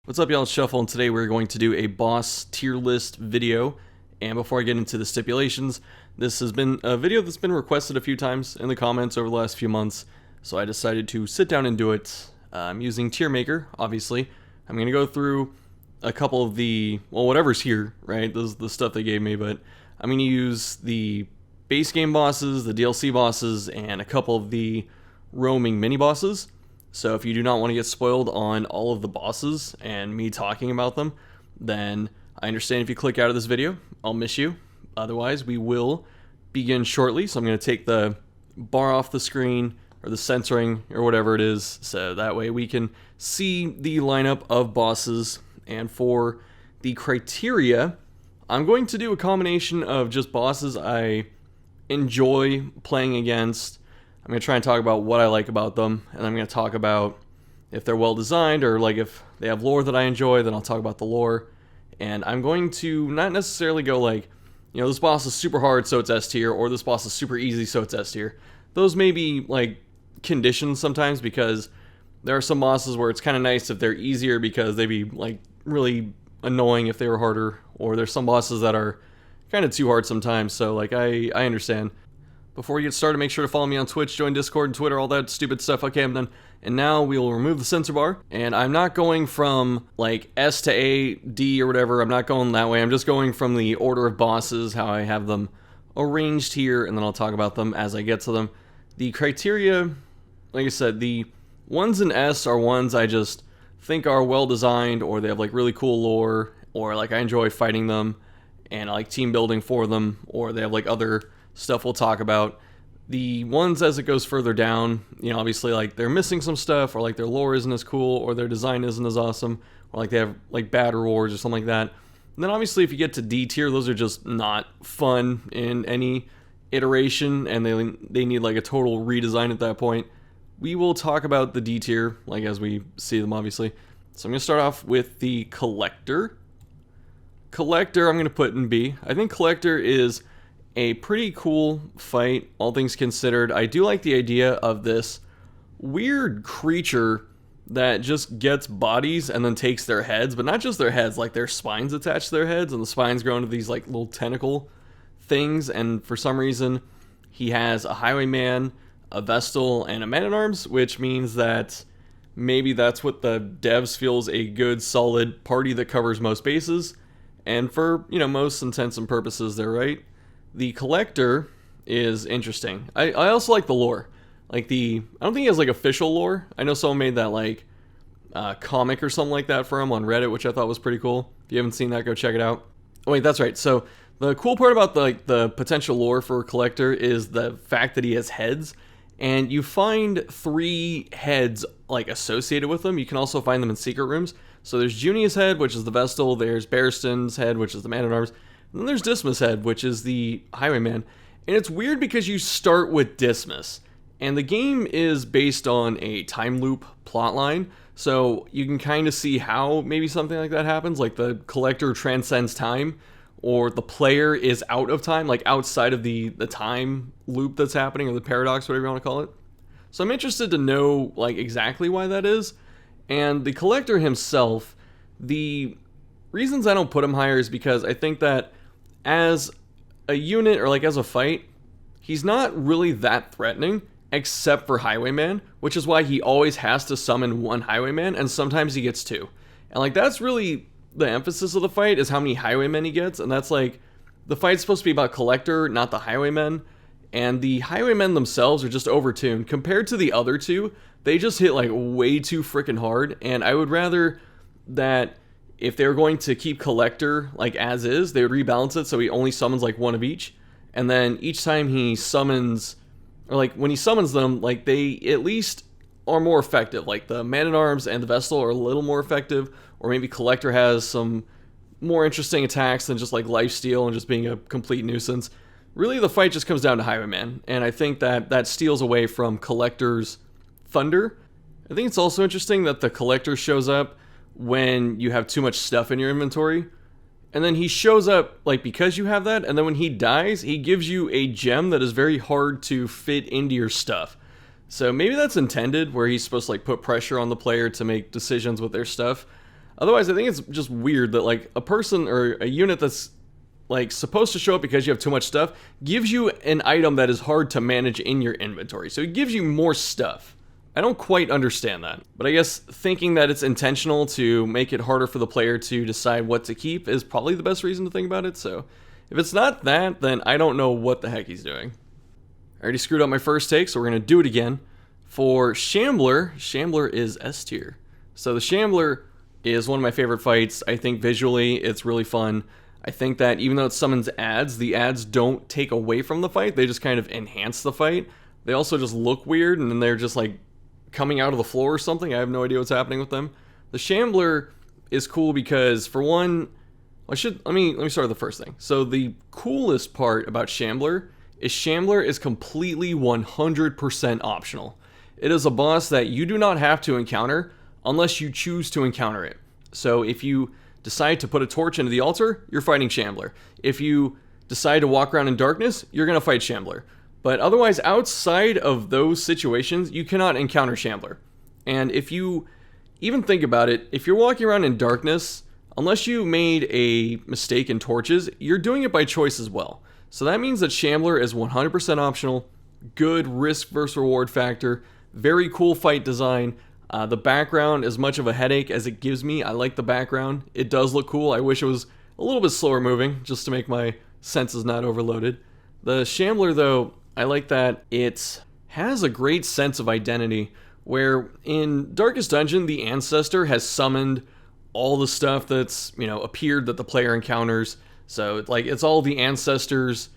What's up, y'all? It's Shuffle, and today we're going to do a boss tier list video. And before I get into the stipulations, this has been a video that's been requested a few times in the comments over the last few months, so I decided to sit down and do it. I'm using Tier Maker, obviously. I'm going to go through a couple of the, well, whatever's here, right? This is the stuff they gave me, but I'm going to use the base game bosses, the DLC bosses, and a couple of the roaming mini bosses. So if you do not want to get spoiled on all of the bosses and me talking about them, then I understand if you click out of this video. I'll miss you. Otherwise, we will begin shortly. So I'm going to take the bar off the screen, or the censoring, or whatever it is, so that way we can see the lineup of bosses. And for the criteria, I'm going to do a combination of just bosses I enjoy playing against. I'm going to try and talk about what I like about them, and I'm going to talk about if they're well designed, or like if they have lore that I enjoy, then I'll talk about the lore. And I'm going to not necessarily go like, you know, this boss is super hard so it's S tier, or this boss is super easy so it's S tier. Those may be like conditions sometimes, because there are some bosses where it's kind of nice if they're easier because they'd be like really annoying if they were harder, or there's some bosses that are kind of too hard sometimes, so like I understand. Before we get started, make sure to follow me on Twitch, join Discord and Twitter, all that stupid stuff. Okay, I'm done. And now we will remove the censor bar. And I'm not going from like S to A, D, or whatever. I'm not going that way. I'm just going from the order of bosses, how I have them arranged here, and then I'll talk about them as I get to them. The criteria, like I said, the ones in S are ones I just think are well designed, or they have like really cool lore, or like I enjoy fighting them, and I like team building for them, or they have like other stuff we'll talk about. The ones as it goes further down, you know, obviously like they're missing some stuff, or like their lore isn't as cool, or their design isn't as awesome, or like they have like bad rewards or something like that. And then obviously if you get to D tier, those are just not fun in any iteration, and they need like a total redesign at that point. We will talk about the D tier like as we see them, obviously. So I'm going to start off with the Collector. Collector I'm going to put in B. I think Collector is a pretty cool fight, all things considered. I do like the idea of this weird creature that just gets bodies and then takes their heads, but not just their heads, like their spines attached to their heads, and the spines grow into these like little tentacle things. And for some reason, he has a Highwayman, a Vestal, and a Man-at-Arms, which means that maybe that's what the devs feel is a good, solid party that covers most bases. And for, you know, most intents and purposes, they're right. The Collector is interesting. I also like the lore. Like I don't think he has like official lore. I know someone made that like comic or something like that for him on Reddit, which I thought was pretty cool. If you haven't seen that, go check it out. Oh wait, that's right. So the cool part about the potential lore for Collector is the fact that he has heads, and you find 3 heads like associated with him. You can also find them in secret rooms. So there's Junia's head, which is the Vestal. There's Barristan's head, which is the Man-at-Arms. And then there's Dismas' head, which is the Highwayman. And it's weird because you start with Dismas, and the game is based on a time loop plotline, so you can kind of see how maybe something like that happens, like the Collector transcends time, or the player is out of time, like outside of the time loop that's happening, or the paradox, whatever you want to call it. So I'm interested to know like exactly why that is. And the Collector himself, the reasons I don't put him higher is because I think that as a unit, or like as a fight, he's not really that threatening, except for Highwayman, which is why he always has to summon 1 Highwayman, and sometimes he gets 2. And like that's really the emphasis of the fight, is how many Highwaymen he gets, and that's like, the fight's supposed to be about Collector, not the Highwaymen, and the Highwaymen themselves are just overtuned. Compared to the other 2, they just hit like way too freaking hard, and I would rather that if they were going to keep Collector like as is, they would rebalance it so he only summons like 1 of each. And then each time he summons, or like when he summons them, like they at least are more effective. Like the Man-at-Arms and the Vestal are a little more effective, or maybe Collector has some more interesting attacks than just like lifesteal and just being a complete nuisance. Really, the fight just comes down to Highwayman, and I think that steals away from Collector's thunder. I think it's also interesting that the Collector shows up when you have too much stuff in your inventory, and then he shows up like because you have that, and then when he dies, he gives you a gem that is very hard to fit into your stuff. So maybe that's intended, where he's supposed to like put pressure on the player to make decisions with their stuff. Otherwise, I think it's just weird that like a person or a unit that's like supposed to show up because you have too much stuff gives you an item that is hard to manage in your inventory. So it gives you more stuff. I don't quite understand that, but I guess thinking that it's intentional to make it harder for the player to decide what to keep is probably the best reason to think about it. So if it's not that, then I don't know what the heck he's doing. I already screwed up my first take, so we're going to do it again. For Shambler, Shambler is S tier. So the Shambler is one of my favorite fights. I think visually it's really fun. I think that even though it summons ads, the ads don't take away from the fight. They just kind of enhance the fight. They also just look weird, and then they're just like coming out of the floor or something. I have no idea what's happening with them. The Shambler is cool because, for one, let me start with the first thing. So the coolest part about Shambler is completely 100% optional. It is a boss that you do not have to encounter unless you choose to encounter it. So if you decide to put a torch into the altar, you're fighting Shambler. If you decide to walk around in darkness, you're going to fight Shambler. But otherwise, outside of those situations, you cannot encounter Shambler. And if you even think about it, if you're walking around in darkness, unless you made a mistake in torches, you're doing it by choice as well. So that means that Shambler is 100% optional, good risk versus reward factor, very cool fight design. The background, as much of a headache as it gives me, I like the background. It does look cool. I wish it was a little bit slower moving, just to make my senses not overloaded. The Shambler, though, I like that it has a great sense of identity, where in Darkest Dungeon, the Ancestor has summoned all the stuff that's, appeared that the player encounters. So, like, it's all the Ancestor's,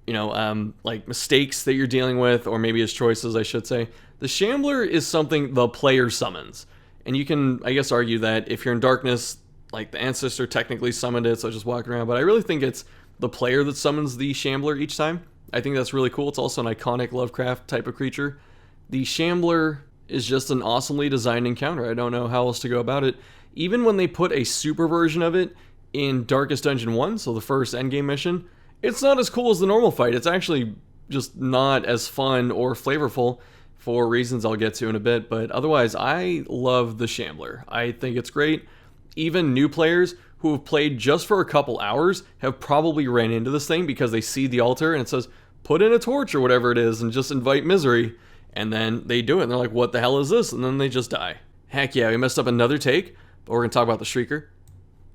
like, mistakes that you're dealing with, or maybe his choices, I should say. The Shambler is something the player summons. And you can, I guess, argue that if you're in darkness, like, the Ancestor technically summoned it, so just walking around. But I really think it's the player that summons the Shambler each time. I think that's really cool. It's also an iconic Lovecraft type of creature. The Shambler is just an awesomely designed encounter. I don't know how else to go about it. Even when they put a super version of it in Darkest Dungeon 1, so the first endgame mission, it's not as cool as the normal fight. It's actually just not as fun or flavorful for reasons I'll get to in a bit. But otherwise, I love the Shambler. I think it's great. Even new players who have played just for a couple hours have probably ran into this thing because they see the altar and it says, put in a torch or whatever it is and just invite misery. And then they do it and they're like, what the hell is this? And then they just die. Heck yeah, we messed up another take, but we're going to talk about the Shrieker.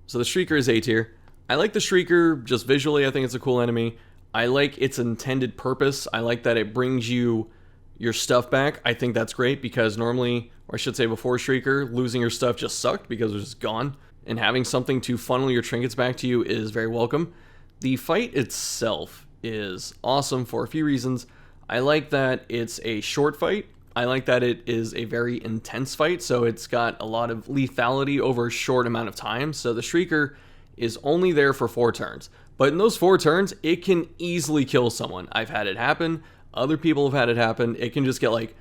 So the Shrieker is A tier. I like the Shrieker just visually. I think it's a cool enemy. I like its intended purpose. I like that it brings you your stuff back. I think that's great because normally, or I should say before Shrieker, losing your stuff just sucked because it was just gone. And having something to funnel your trinkets back to you is very welcome. The fight itself is awesome for a few reasons. I like that it's a short fight. I like that it is a very intense fight, so it's got a lot of lethality over a short amount of time. So the Shrieker is only there for 4 turns. But in those 4 turns, it can easily kill someone. I've had it happen. Other people have had it happen. It can just get like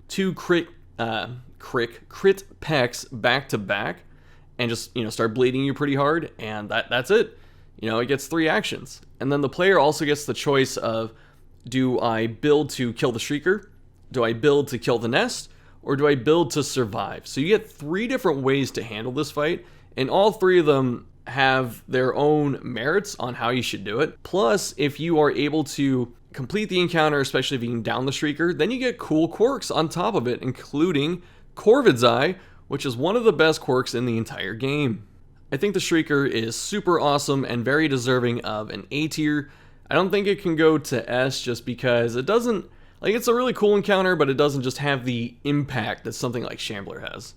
2 crit pecks back to back and just, start bleeding you pretty hard, and that's it. It gets 3 actions. And then the player also gets the choice of, do I build to kill the Shrieker? Do I build to kill the nest? Or do I build to survive? So you get 3 different ways to handle this fight, and all 3 of them have their own merits on how you should do it. Plus, if you are able to complete the encounter, especially if you can down the Shrieker, then you get cool quirks on top of it, including Corvid's Eye, which is one of the best quirks in the entire game. I think the Shrieker is super awesome and very deserving of an A tier. I don't think it can go to S just because it doesn't, like, it's a really cool encounter, but it doesn't just have the impact that something like Shambler has.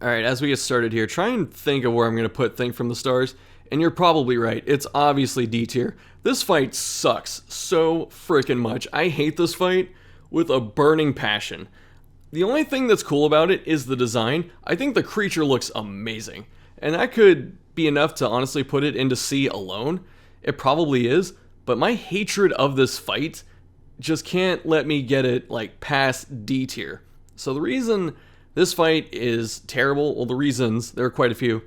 Alright, as we get started here, try and think of where I'm going to put Think from the Stars, and you're probably right, it's obviously D tier. This fight sucks so freaking much. I hate this fight with a burning passion. The only thing that's cool about it is the design. I think the creature looks amazing, and that could be enough to honestly put it into C alone. It probably is, but my hatred of this fight just can't let me get it like past D tier. So the reason this fight is terrible, well, the reasons, there are quite a few.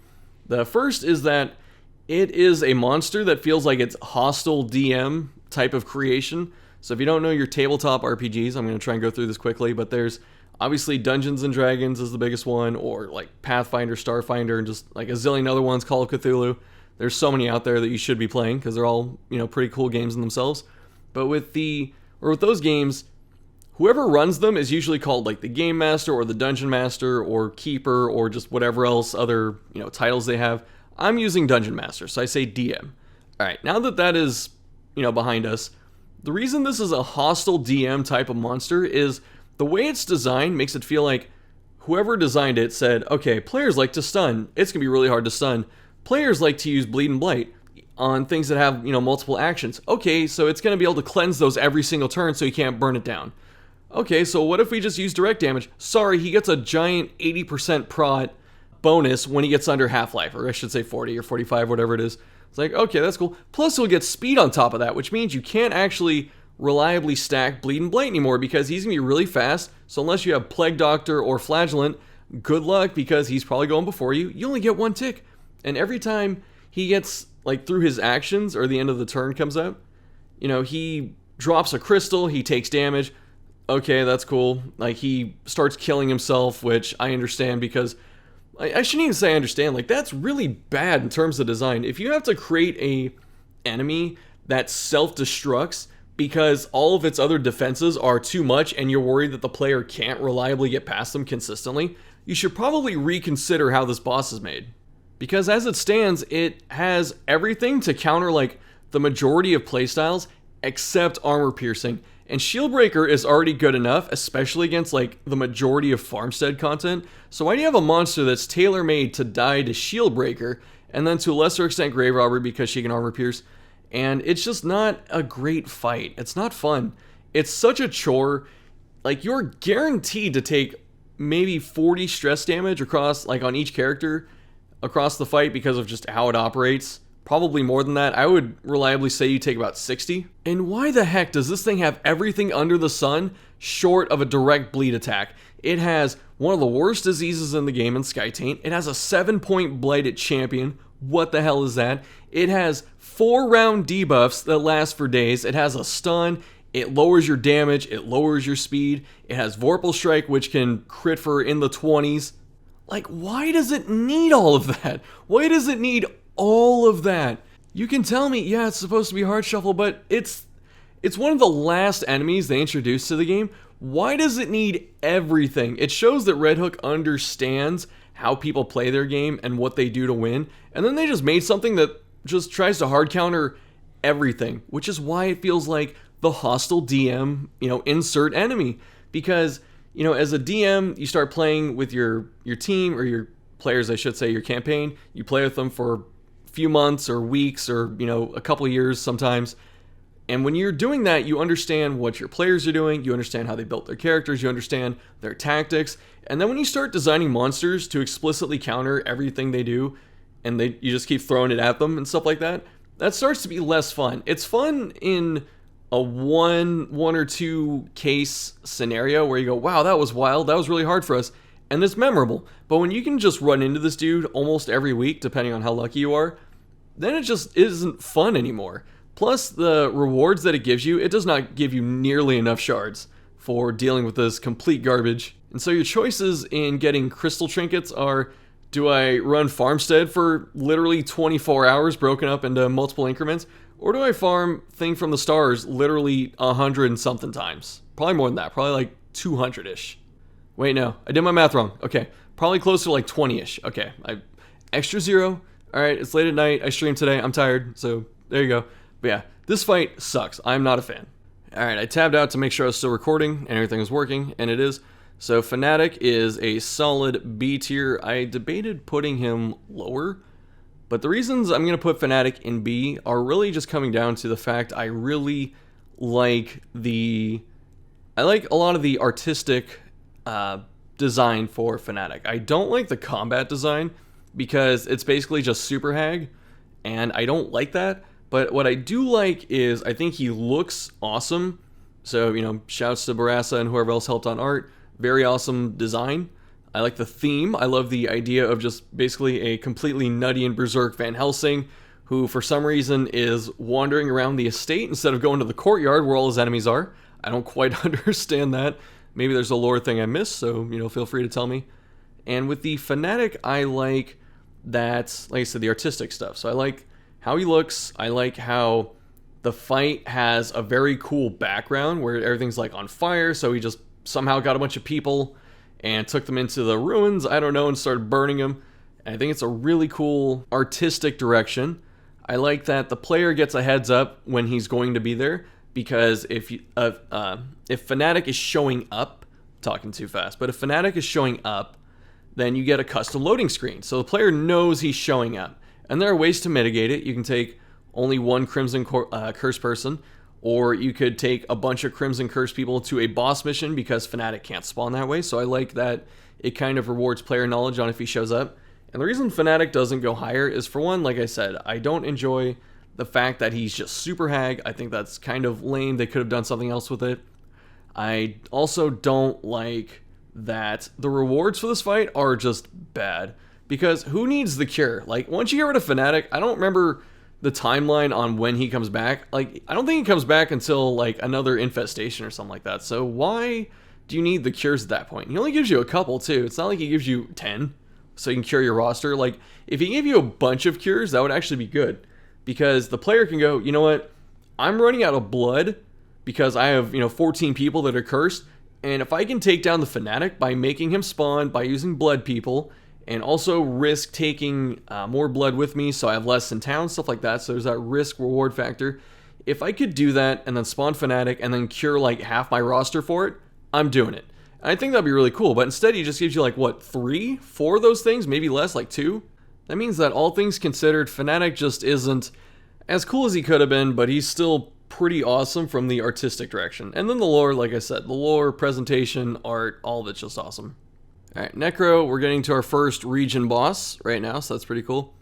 The first is that it is a monster that feels like it's hostile DM type of creation. So if you don't know your tabletop RPGs, I'm going to try and go through this quickly, but there's Obviously, Dungeons and Dragons is the biggest one, or like Pathfinder, Starfinder, and just like a zillion other ones, Call of Cthulhu. There's so many out there that you should be playing because they're all, pretty cool games in themselves. But with those games, whoever runs them is usually called like the Game Master or the Dungeon Master or Keeper or just whatever else other, titles they have. I'm using Dungeon Master, so I say DM. All right, now that is, behind us, the reason this is a hostile DM type of monster is the way it's designed makes it feel like whoever designed it said, okay, players like to stun. It's going to be really hard to stun. Players like to use Bleed and Blight on things that have, multiple actions. Okay, so it's going to be able to cleanse those every single turn so you can't burn it down. Okay, so what if we just use direct damage? Sorry, he gets a giant 80% prot bonus when he gets under half-life, or I should say 40 or 45, whatever it is. It's like, okay, that's cool. Plus, he'll get speed on top of that, which means you can't actually reliably stack Bleed and Blight anymore because he's going to be really fast. So unless you have Plague Doctor or Flagellant, good luck because he's probably going before you. You only get one tick. And every time he gets, like, through his actions or the end of the turn comes up, he drops a crystal, he takes damage. Okay, that's cool. Like, he starts killing himself, which I understand because I shouldn't even say I understand. Like, that's really bad in terms of design. If you have to create a enemy that self-destructs because all of its other defenses are too much and you're worried that the player can't reliably get past them consistently, you should probably reconsider how this boss is made. Because as it stands, it has everything to counter like the majority of playstyles except armor piercing. And Shieldbreaker is already good enough, especially against like the majority of Farmstead content. So why do you have a monster that's tailor-made to die to Shieldbreaker and then to a lesser extent Grave Robber because she can armor pierce? And it's just not a great fight. It's not fun. It's such a chore. Like, you're guaranteed to take maybe 40 stress damage across, like, on each character across the fight because of just how it operates. Probably more than that. I would reliably say you take about 60. And why the heck does this thing have everything under the sun short of a direct bleed attack? It has one of the worst diseases in the game in Sky Taint. It has a 7-point blighted champion. What the hell is that? It has 4-round debuffs that last for days. It has a stun. It lowers your damage. It lowers your speed. It has Vorpal Strike, which can crit for in the 20s. Like, why does it need all of that? Why does it need all of that? You can tell me, yeah, it's supposed to be hard shuffle, but it's one of the last enemies they introduced to the game. Why does it need everything? It shows that Red Hook understands how people play their game and what they do to win, and then they just made something that just tries to hard counter everything, which is why it feels like the hostile DM, insert enemy. Because, as a DM, you start playing with your team, or your players, I should say, your campaign. You play with them for a few months or weeks or, a couple of years sometimes. And when you're doing that, you understand what your players are doing, you understand how they built their characters, you understand their tactics. And then when you start designing monsters to explicitly counter everything they do, and you just keep throwing it at them and stuff like that, that starts to be less fun. It's fun in a one or two case scenario where you go, wow, that was wild, that was really hard for us, and it's memorable. But when you can just run into this dude almost every week, depending on how lucky you are, then it just isn't fun anymore. Plus, the rewards that it gives you, it does not give you nearly enough shards for dealing with this complete garbage. And so your choices in getting crystal trinkets are, do I run Farmstead for literally 24 hours broken up into multiple increments? Or do I farm Thing from the Stars literally 100 and something times? Probably more than that, probably like 200-ish. Wait, no, I did my math wrong. Okay, probably closer to like 20-ish. Okay, extra 0. All right, it's late at night, I streamed today, I'm tired, so there you go. But yeah, this fight sucks. I'm not a fan. All right, I tabbed out to make sure I was still recording and everything was working, and it is. So Fnatic is a solid B tier. I debated putting him lower, but the reasons I'm going to put Fnatic in B are really just coming down to the fact I really like a lot of the artistic design for Fnatic. I don't like the combat design because it's basically just Super Hag, and I don't like that. But what I do like is I think he looks awesome. So, shouts to Barassa and whoever else helped on art. Very awesome design. I like the theme. I love the idea of just basically a completely nutty and berserk Van Helsing who for some reason is wandering around the estate instead of going to the courtyard where all his enemies are. I don't quite understand that. Maybe there's a lore thing I missed, so, feel free to tell me. And with the Fnatic, I like that, like I said, the artistic stuff. So I like how he looks. I like how the fight has a very cool background where everything's like on fire. So he just somehow got a bunch of people and took them into the ruins, I don't know, and started burning them. And I think it's a really cool artistic direction. I like that the player gets a heads up when he's going to be there, because if Fnatic is showing up, talking too fast, but if Fnatic is showing up, then you get a custom loading screen. So the player knows he's showing up. And there are ways to mitigate it. You can take only one Crimson Curse person, or you could take a bunch of Crimson Curse people to a boss mission, because Fnatic can't spawn that way. So I like that it kind of rewards player knowledge on if he shows up. And the reason Fnatic doesn't go higher is, for one, like I said, I don't enjoy the fact that he's just super hag. I think that's kind of lame. They could have done something else with it. I also don't like that the rewards for this fight are just bad, because who needs the cure? Like, once you get rid of Fnatic, I don't remember the timeline on when he comes back. Like, I don't think he comes back until like another infestation or something like that. So why do you need the cures at that point? He only gives you a couple too. It's not like he gives you 10 so you can cure your roster. Like, if he gave you a bunch of cures, that would actually be good, because the player can go, you know what, I'm running out of blood because I have 14 people that are cursed. And if I can take down the Fnatic by making him spawn, by using blood people, and also risk taking more blood with me so I have less in town, stuff like that, so there's that risk-reward factor. If I could do that and then spawn Fnatic and then cure like half my roster for it, I'm doing it. And I think that'd be really cool, but instead he just gives you like, what, 3, 4 of those things? Maybe less, like 2? That means that all things considered, Fnatic just isn't as cool as he could have been, but he's still pretty awesome from the artistic direction. And then the lore, like I said, the lore, presentation, art, all of it's just awesome. Alright, Necro, we're getting to our first region boss right now, so that's pretty cool.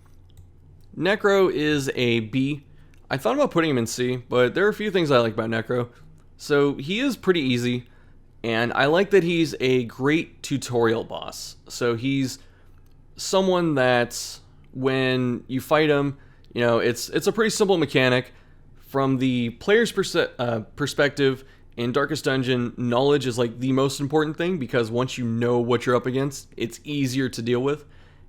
Necro is a B. I thought about putting him in C, but there are a few things I like about Necro. So he is pretty easy, and I like that he's a great tutorial boss. So he's someone that when you fight him, it's a pretty simple mechanic. From the player's perspective, in Darkest Dungeon, knowledge is like the most important thing, because once you know what you're up against, it's easier to deal with.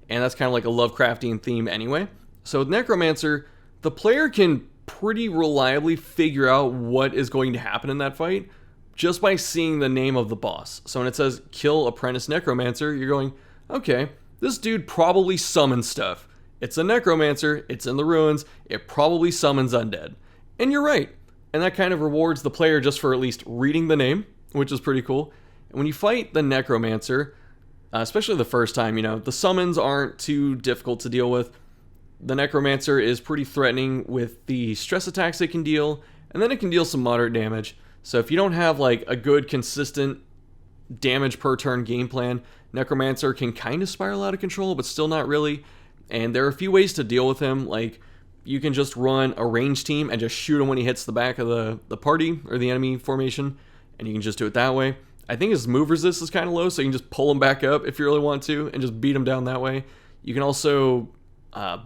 And that's kind of like a Lovecraftian theme anyway. So with Necromancer, the player can pretty reliably figure out what is going to happen in that fight just by seeing the name of the boss. So when it says kill Apprentice Necromancer, you're going, okay, this dude probably summons stuff. It's a Necromancer, it's in the ruins, it probably summons undead. And you're right. And that kind of rewards the player just for at least reading the name, which is pretty cool. And when you fight the Necromancer, especially the first time, the summons aren't too difficult to deal with. The Necromancer is pretty threatening with the stress attacks it can deal, and then it can deal some moderate damage. So if you don't have like a good, consistent damage per turn game plan, Necromancer can kind of spiral out of control, but still not really. And there are a few ways to deal with him, like you can just run a range team and just shoot him when he hits the back of the party or the enemy formation, and you can just do it that way. I think his move resist is kind of low, so you can just pull him back up if you really want to and just beat him down that way. You can also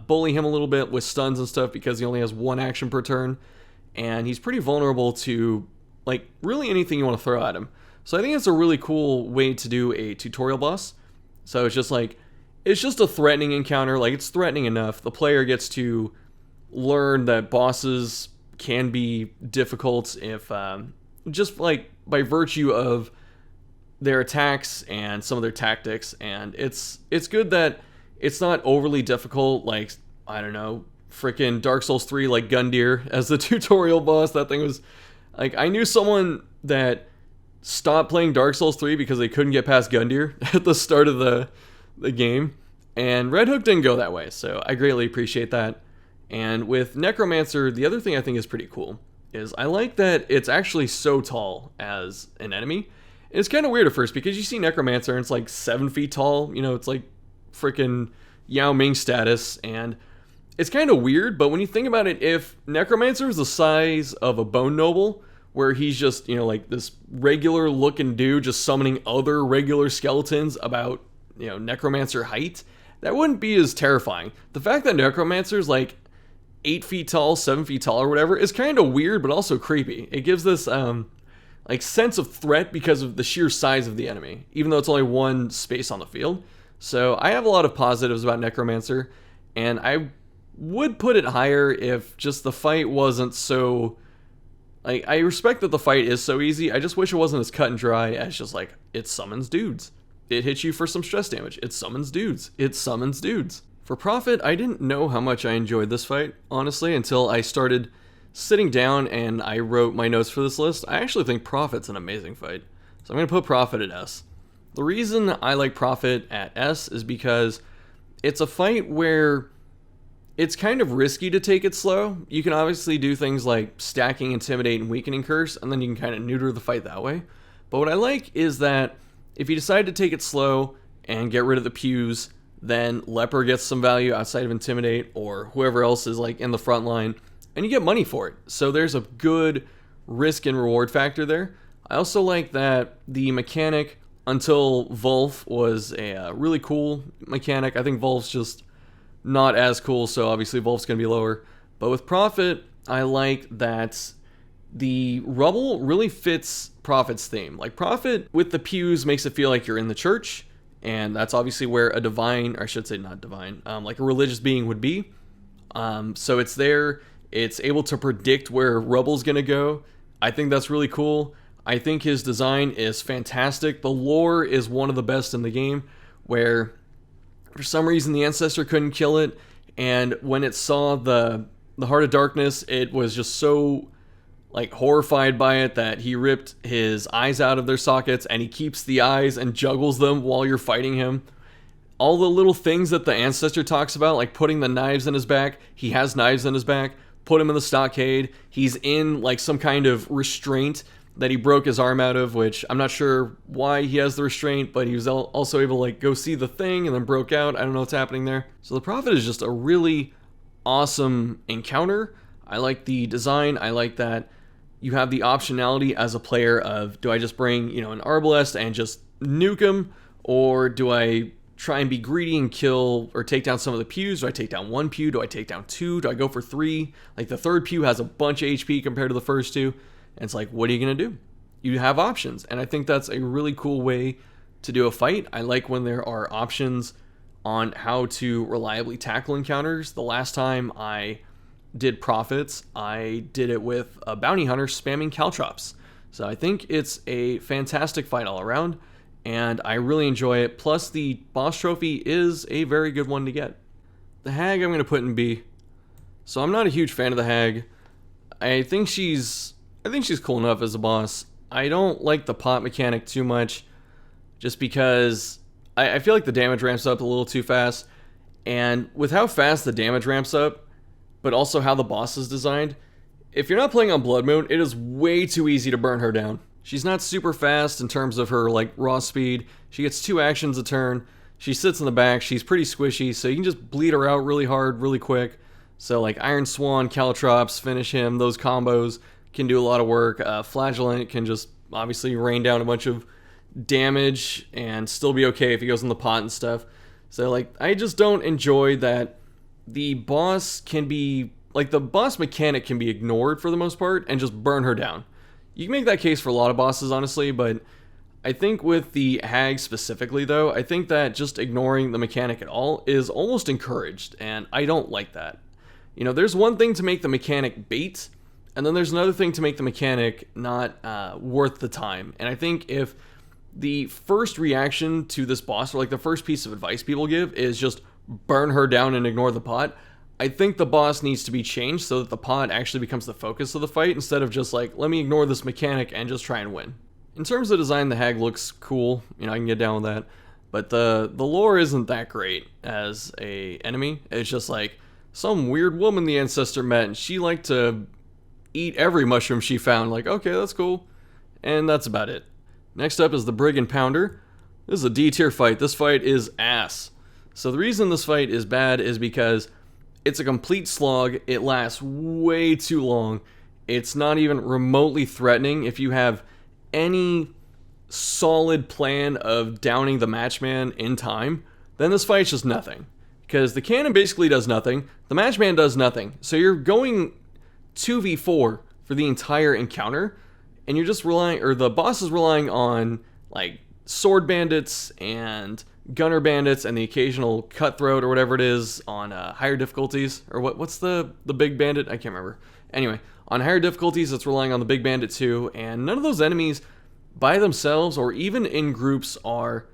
bully him a little bit with stuns and stuff, because he only has one action per turn, and he's pretty vulnerable to like really anything you want to throw at him. So I think it's a really cool way to do a tutorial boss. So it's just a threatening encounter. Like, it's threatening enough. The player gets to learn that bosses can be difficult if just like by virtue of their attacks and some of their tactics. And it's good that it's not overly difficult, like, I don't know, freaking Dark Souls 3 like Gundyr as the tutorial boss. That thing was like, I knew someone that stopped playing Dark Souls 3 because they couldn't get past Gundyr at the start of the game, and Red Hook didn't go that way, so I greatly appreciate that. And with Necromancer, the other thing I think is pretty cool is I like that it's actually so tall as an enemy. It's kind of weird at first, because you see Necromancer and it's like 7 feet tall, it's like freaking Yao Ming status, and it's kind of weird. But when you think about it, if Necromancer is the size of a Bone Noble, where he's just, like this regular looking dude just summoning other regular skeletons about, Necromancer height, that wouldn't be as terrifying. The fact that Necromancer is like 8 feet tall, 7 feet tall or whatever is kind of weird, but also creepy. It gives this like sense of threat because of the sheer size of the enemy, even though it's only one space on the field. So I have a lot of positives about Necromancer, and I would put it higher if just the fight wasn't so... Like, I respect that the fight is so easy, I just wish it wasn't as cut and dry as just like, it summons dudes. It hits you for some stress damage. It summons dudes. It summons dudes. For Prophet, I didn't know how much I enjoyed this fight, honestly, until I started sitting down and I wrote my notes for this list. I actually think Prophet's an amazing fight. So I'm going to put Prophet at S. The reason I like Prophet at S is because it's a fight where it's kind of risky to take it slow. You can obviously do things like stacking, Intimidate, and Weakening Curse, and then you can kind of neuter the fight that way. But what I like is that if you decide to take it slow and get rid of the pews, then Leper gets some value outside of Intimidate, or whoever else is like in the front line, and you get money for it. So there's a good risk and reward factor there. I also like that the mechanic until Volf was a really cool mechanic. I think Volf's just not as cool, so obviously Volf's going to be lower. But with Prophet, I like that the rubble really fits Prophet's theme. Like, Prophet with the pews makes it feel like you're in the church, and that's obviously where a divine, or I should say not divine, like a religious being would be. So it's there, it's able to predict where rubble's going to go. I think that's really cool. I think his design is fantastic. The lore is one of the best in the game, where for some reason the Ancestor couldn't kill it, and when it saw the Heart of Darkness, it was just so like horrified by it that he ripped his eyes out of their sockets, and he keeps the eyes and juggles them while you're fighting him. All the little things that the Ancestor talks about, like putting the knives in his back, he has knives in his back, put him in the stockade, he's in like some kind of restraint that he broke his arm out of, which I'm not sure why he has the restraint, but he was also able to like go see the thing and then broke out. I don't know what's happening there. So the Prophet is just a really awesome encounter. I like the design. I like that you have the optionality as a player of, do I just bring, an Arbalest and just nuke him, or do I try and be greedy and kill or take down some of the pews? Do I take down one pew? Do I take down two? Do I go for three? Like, the third pew has a bunch of HP compared to the first two. And it's like, what are you going to do? You have options. And I think that's a really cool way to do a fight. I like when there are options on how to reliably tackle encounters. The last time I did Prophets, I did it with a bounty hunter spamming caltrops. So I think it's a fantastic fight all around, and I really enjoy it. Plus, the boss trophy is a very good one to get. The Hag I'm going to put in B. So I'm not a huge fan of the Hag. I think she's cool enough as a boss. I don't like the pot mechanic too much, just because I feel like the damage ramps up a little too fast. And with how fast the damage ramps up, but also how the boss is designed, if you're not playing on Blood Moon, it is way too easy to burn her down. She's not super fast in terms of her like raw speed. She gets 2 actions a turn. She sits in the back. She's pretty squishy, so you can just bleed her out really hard, really quick. So like Iron Swan, Caltrops, finish him, those combos can do a lot of work. Flagellant can just obviously rain down a bunch of damage and still be okay if he goes in the pot and stuff. So like, I just don't enjoy that the boss can be, like, the boss mechanic can be ignored for the most part and just burn her down. You can make that case for a lot of bosses, honestly, but I think with the Hag specifically, though, I think that just ignoring the mechanic at all is almost encouraged, and I don't like that. There's one thing to make the mechanic bait, and then there's another thing to make the mechanic not worth the time. And I think if the first reaction to this boss, or like the first piece of advice people give, is just burn her down and ignore the pot, I think the boss needs to be changed so that the pot actually becomes the focus of the fight, instead of just like, let me ignore this mechanic and just try and win. In terms of design, the Hag looks cool. I can get down with that. But the lore isn't that great as a enemy. It's just like some weird woman the Ancestor met, and she liked to eat every mushroom she found. Like, okay, that's cool. And that's about it. Next up is the Brig and Pounder. This is a D tier fight. This fight is ass. So the reason this fight is bad is because it's a complete slog. It lasts way too long. It's not even remotely threatening. If you have any solid plan of downing the Matchman in time, then this fight's just nothing. Because the cannon basically does nothing. The Matchman does nothing. So you're going 2v4 for the entire encounter, and you're just relying, or the boss is relying on like sword bandits and gunner bandits and the occasional cutthroat or whatever it is on higher difficulties, or what's the big bandit? I can't remember. Anyway, on higher difficulties, it's relying on the big bandit too, and none of those enemies by themselves or even in groups are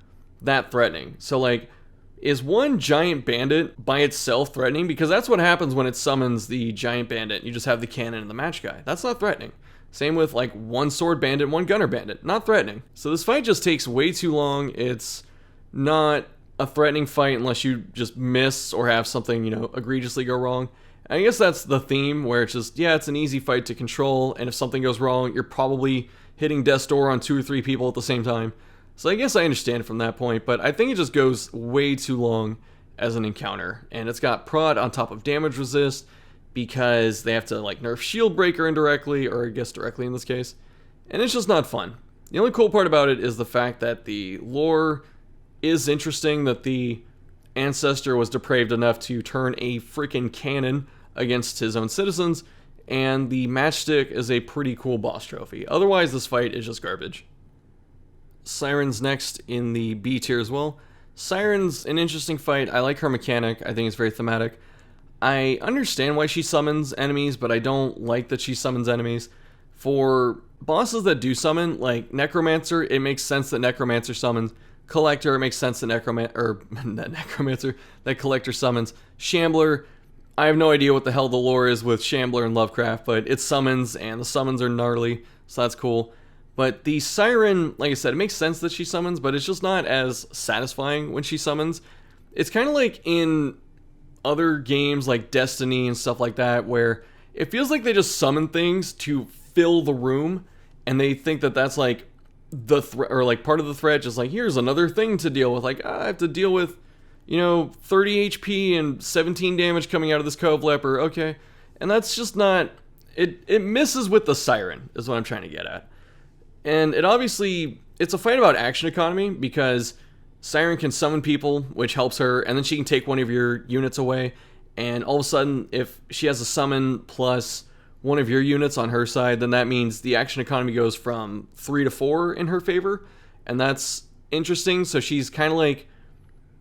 that threatening. So like, is one giant bandit by itself threatening? Because that's what happens when it summons the giant bandit. You just have the cannon and the match guy. That's not threatening. Same with like one sword bandit, one gunner bandit. Not threatening. So this fight just takes way too long. It's not a threatening fight unless you just miss or have something, egregiously go wrong. And I guess that's the theme, where it's just, yeah, it's an easy fight to control, and if something goes wrong, you're probably hitting death's door on 2 or 3 people at the same time. So I guess I understand it from that point, but I think it just goes way too long as an encounter. And it's got prod on top of damage resist, because they have to like nerf shield breaker indirectly, or I guess directly in this case. And it's just not fun. The only cool part about it is the fact that the lore is interesting, that the ancestor was depraved enough to turn a freaking cannon against his own citizens, and the matchstick is a pretty cool boss trophy. Otherwise, this fight is just garbage. Sirens next in the B tier as well. Siren's an interesting fight. I like her mechanic. I think it's very thematic. I understand why she summons enemies, but I don't like that she summons enemies. For bosses that do summon, like Necromancer, it makes sense that Necromancer summons. Collector, it makes sense that Necromancer, that Collector summons. Shambler, I have no idea what the hell the lore is with Shambler and Lovecraft, but it summons, and the summons are gnarly, so that's cool. But the Siren, like I said, it makes sense that she summons, but it's just not as satisfying when she summons. It's kind of like in other games like Destiny and stuff like that, where it feels like they just summon things to fill the room, and they think that that's like the threat, or like part of the threat, just like, here's another thing to deal with. Like, I have to deal with, 30 HP and 17 damage coming out of this Cove Leper, okay. And that's just not, it misses with the Siren, is what I'm trying to get at. And it's a fight about action economy, because Siren can summon people, which helps her, and then she can take one of your units away, and all of a sudden, if she has a summon plus one of your units on her side, then that means the action economy goes from 3 to 4 in her favor, and that's interesting. So she's kind of like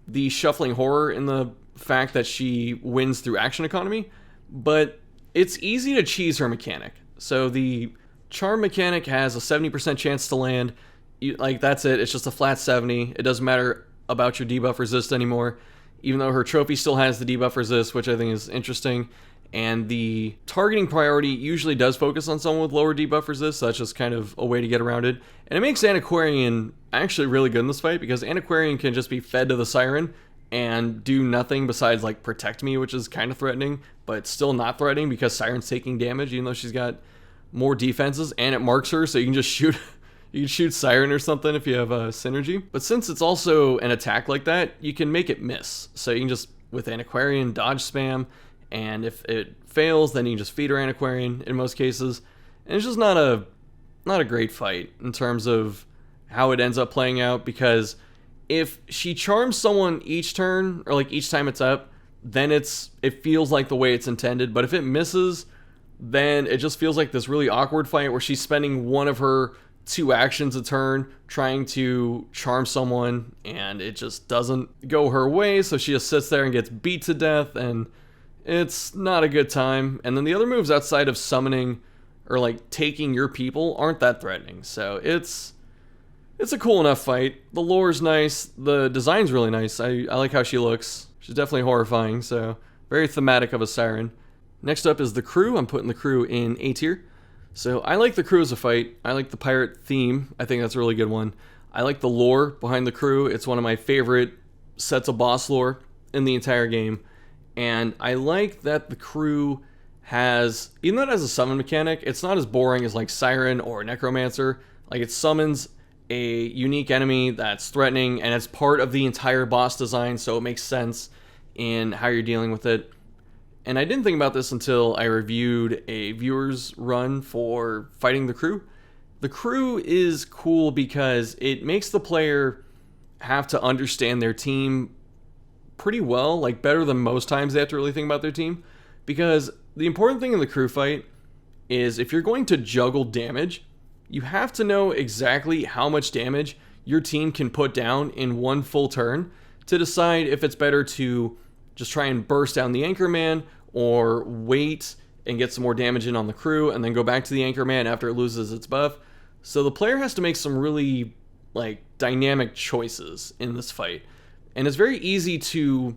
the shuffling horror in the fact that she wins through action economy, but it's easy to cheese her mechanic. So the charm mechanic has a 70% chance to land. That's it. It's just a flat 70. It doesn't matter about your debuff resist anymore, even though her trophy still has the debuff resist, which I think is interesting. And the targeting priority usually does focus on someone with lower debuff resist, so that's just kind of a way to get around it. And it makes Antiquarian actually really good in this fight, because Antiquarian can just be fed to the Siren and do nothing besides like protect me, which is kind of threatening, but still not threatening because Siren's taking damage, even though she's got more defenses, and it marks her, so you can just shoot you can shoot Siren or something if you have a synergy. But since it's also an attack like that, you can make it miss. So you can just, with Antiquarian, dodge spam, and if it fails, then you can just feed her Antiquarian in most cases. And it's just not a great fight in terms of how it ends up playing out, because if she charms someone each turn, or like each time it's up, then it feels like the way it's intended. But if it misses, then it just feels like this really awkward fight where she's spending one of her 2 actions a turn trying to charm someone, and it just doesn't go her way, so she just sits there and gets beat to death, and it's not a good time. And then the other moves outside of summoning or like taking your people aren't that threatening, so it's a cool enough fight. The lore's nice, the design's really nice. I like how she looks. She's definitely horrifying, so very thematic of a Siren. Next up is the crew. I'm putting the crew in A tier. So I like the crew as a fight. I like the pirate theme. I think that's a really good one. I like the lore behind the crew. It's one of my favorite sets of boss lore in the entire game. And I like that the crew has, even though it has a summon mechanic, it's not as boring as like Siren or Necromancer. Like, it summons a unique enemy that's threatening, and it's part of the entire boss design, so it makes sense in how you're dealing with it. And I didn't think about this until I reviewed a viewer's run for fighting the crew. The crew is cool because it makes the player have to understand their team pretty well, like better than most times they have to really think about their team. Because the important thing in the crew fight is, if you're going to juggle damage, you have to know exactly how much damage your team can put down in one full turn to decide if it's better to just try and burst down the Anchorman or wait and get some more damage in on the crew and then go back to the Anchorman after it loses its buff. So the player has to make some really dynamic choices in this fight. And it's very easy to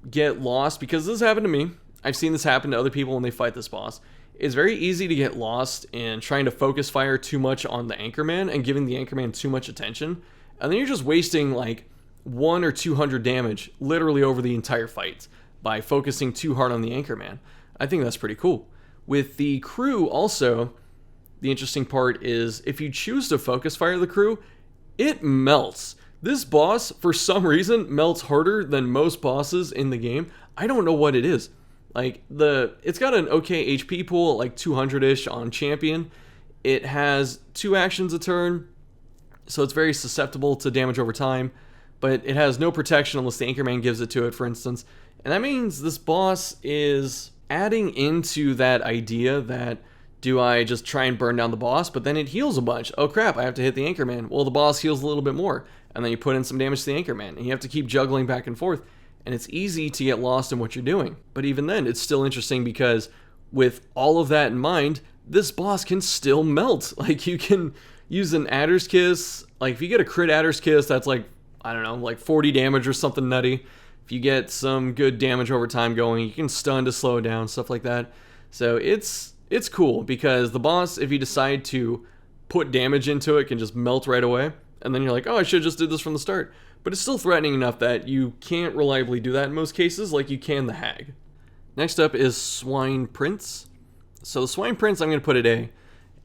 get lost because this happened to me. I've seen this happen to other people when they fight this boss. It's very easy to get lost in trying to focus fire too much on the Anchorman and giving the Anchorman too much attention. And then you're just wasting 100 or 200 damage literally over the entire fight by focusing too hard on the Anchorman. I think that's pretty cool. With the crew also, the interesting part is if you choose to focus fire the crew, it melts. This boss, for some reason, melts harder than most bosses in the game. I don't know what it is. It's got an okay HP pool, 200-ish on champion. It has 2 actions a turn, so it's very susceptible to damage over time, but it has no protection unless the Anchorman gives it to it, for instance. And that means this boss is adding into that idea that, do I just try and burn down the boss, but then it heals a bunch? Oh crap, I have to hit the Anchorman. Well, the boss heals a little bit more, and then you put in some damage to the Anchorman, and you have to keep juggling back and forth, and it's easy to get lost in what you're doing. But even then, it's still interesting because with all of that in mind, this boss can still melt. You can use an Adder's Kiss. If you get a crit Adder's Kiss, that's 40 damage or something nutty. If you get some good damage over time going, you can stun to slow it down, stuff like that. So it's cool because the boss, if you decide to put damage into it, can just melt right away. And then you're like, oh, I should have just did this from the start. But it's still threatening enough that you can't reliably do that in most cases like you can the Hag. Next up is Swine Prince. So the Swine Prince, I'm going to put at A.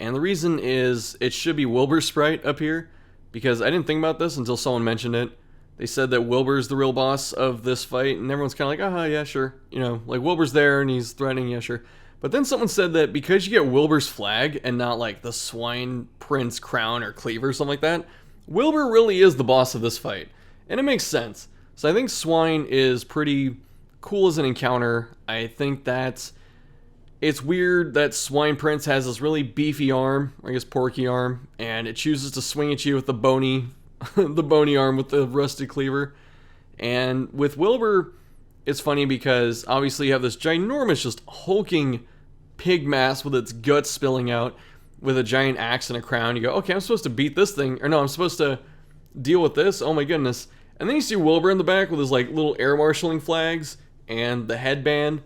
And the reason is it should be Wilbur's sprite up here because I didn't think about this until someone mentioned it. They said that Wilbur's the real boss of this fight, and everyone's kind of like, yeah, sure. Wilbur's there and he's threatening, yeah, sure. But then someone said that because you get Wilbur's flag and not the Swine Prince crown or cleaver or something like that, Wilbur really is the boss of this fight. And it makes sense. So I think Swine is pretty cool as an encounter. I think that it's weird that Swine Prince has this really beefy arm, or I guess porky arm, and it chooses to swing at you with the bony arm with the rusted cleaver. And with Wilbur, it's funny because obviously you have this ginormous, just hulking pig mass with its guts spilling out with a giant axe and a crown. You go, okay, I'm supposed to beat this thing, or no, I'm supposed to deal with this. Oh my goodness. And then you see Wilbur in the back with his little air marshalling flags and the headband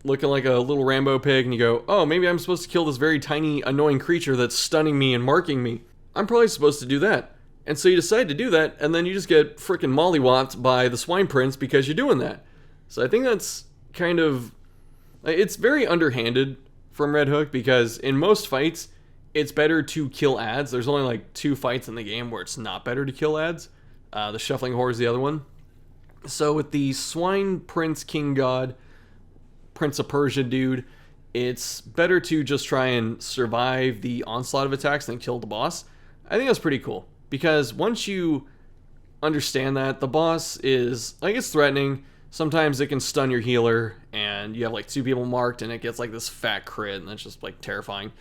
looking like a little Rambo pig, and you go, oh, maybe I'm supposed to kill this very tiny annoying creature that's stunning me and marking me. I'm probably supposed to do that. And so you decide to do that, and then you just get frickin' mollywopped by the Swine Prince because you're doing that. So I think that's kind of, it's very underhanded from Red Hook because in most fights, it's better to kill ads. There's only 2 fights in the game where it's not better to kill ads. The Shuffling Whore is the other one. So with the Swine Prince King God, Prince of Persia dude, it's better to just try and survive the onslaught of attacks than kill the boss. I think that's pretty cool because once you understand that, the boss is, it's threatening. Sometimes it can stun your healer and you have 2 people marked and it gets this fat crit and that's just terrifying.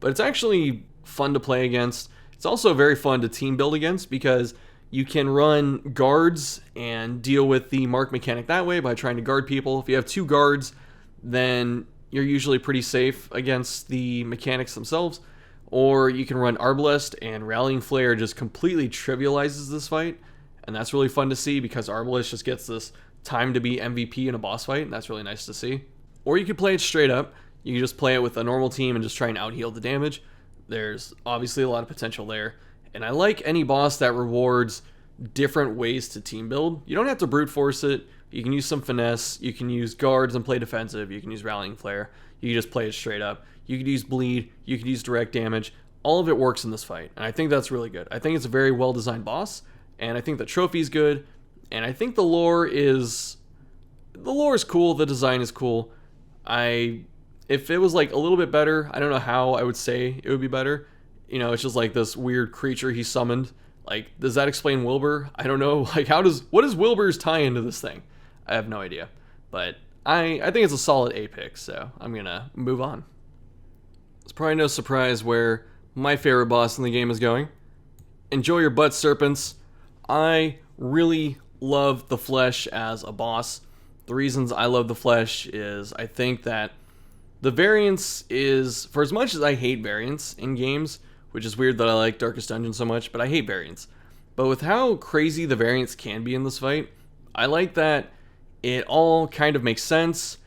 But it's actually fun to play against. It's also very fun to team build against because you can run guards and deal with the mark mechanic that way by trying to guard people. If you have 2 guards, then you're usually pretty safe against the mechanics themselves. Or you can run Arbalest, and Rallying Flare just completely trivializes this fight. And that's really fun to see because Arbalest just gets this time to be MVP in a boss fight, and that's really nice to see. Or you could play it straight up. You can just play it with a normal team and just try and out-heal the damage. There's obviously a lot of potential there. And I like any boss that rewards different ways to team build. You don't have to brute force it. You can use some finesse. You can use guards and play defensive. You can use Rallying Flare. You can just play it straight up. You could use bleed. You could use direct damage. All of it works in this fight. And I think that's really good. I think it's a very well-designed boss. And I think the trophy's good. And I think the lore is cool. The design is cool. If it was a little bit better, I don't know how I would say it would be better. It's just this weird creature he summoned. Does that explain Wilbur? I don't know. What does Wilbur's tie into this thing? I have no idea. But I think it's a solid A pick, so I'm gonna move on. It's probably no surprise where my favorite boss in the game is going. Enjoy your butt, serpents. I really love the Flesh as a boss. The reasons I love the Flesh is I think that the variance is, for as much as I hate variance in games, which is weird that I like Darkest Dungeon so much, but I hate variance. But with how crazy the variance can be in this fight, I like that it all kind of makes sense,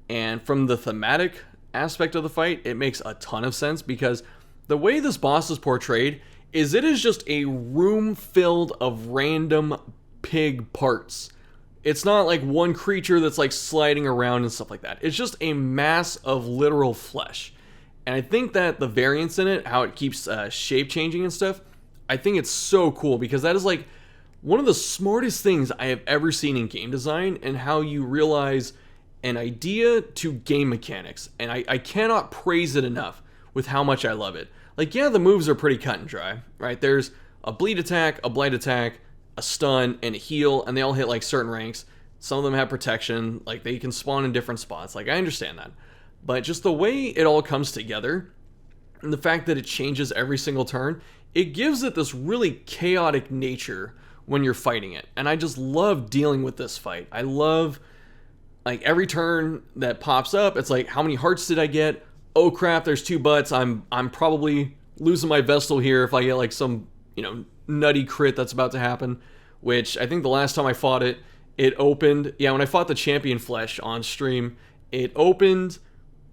and from the thematic aspect of the fight, it makes a ton of sense, because the way this boss is portrayed is it is just a room filled of random pig parts. It's not like one creature that's like sliding around and stuff like that. It's just a mass of literal flesh. And I think that the variance in it, how it keeps shape changing and stuff, I think it's so cool, because that is like one of the smartest things I have ever seen in game design, and how you realize an idea to game mechanics. And I cannot praise it enough with how much I love it. Like, yeah, the moves are pretty cut and dry, right? There's a bleed attack, a blight attack, a stun, and a heal, and they all hit like certain ranks. Some of them have protection, like they can spawn in different spots. Like, I understand that. But just the way it all comes together, and the fact that it changes every single turn, it gives it this really chaotic nature when you're fighting it. And I just love dealing with this fight. I love, like, every turn that pops up, it's like, how many hearts did I get? Oh crap, there's 2 butts. I'm probably losing my Vestal here if I get like some, nutty crit that's about to happen. Which I think the last time I fought it, it opened, when I fought the champion Flesh on stream, it opened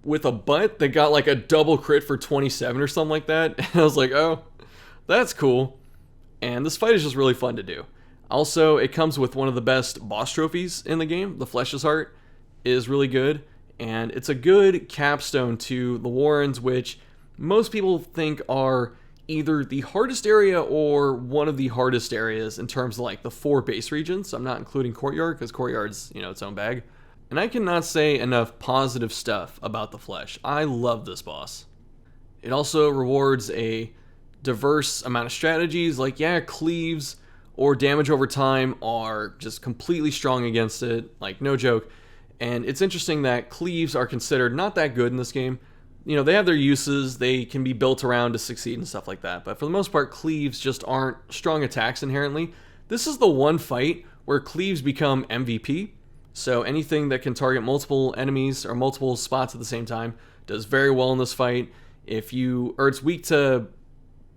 with a butt that got like a double crit for 27 or something like that. And I was like, oh, that's cool. And this fight is just really fun to do. Also, it comes with one of the best boss trophies in the game. The Flesh's Heart is really good. And it's a good capstone to the Warrens, which most people think are either the hardest area or one of the hardest areas in terms of like the 4 base regions. I'm not including Courtyard, because Courtyard's, its own bag. And I cannot say enough positive stuff about the Flesh. I love this boss. It also rewards a diverse amount of strategies. Like, cleaves or damage over time are just completely strong against it. Like, no joke. And it's interesting that cleaves are considered not that good in this game. They have their uses, they can be built around to succeed and stuff like that. But for the most part, cleaves just aren't strong attacks inherently. This is the one fight where cleaves become MVP. So anything that can target multiple enemies or multiple spots at the same time does very well in this fight. Or it's weak to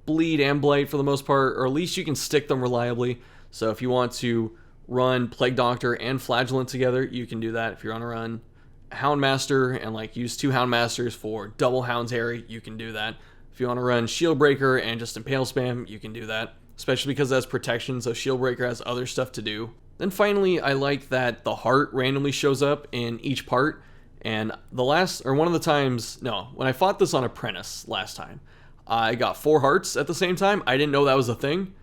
bleed and blight for the most part, or at least you can stick them reliably. So if you want to run Plague Doctor and Flagellant together, you can do that. If you're on a run Houndmaster and like use 2 Houndmasters for double Hound's Harry, you can do that. If you want to run Shieldbreaker and just Impale spam, you can do that, especially because that's protection, so Shieldbreaker has other stuff to do. Then finally, I like that the heart randomly shows up in each part. And when I fought this on Apprentice last time, I got 4 hearts at the same time. I didn't know that was a thing.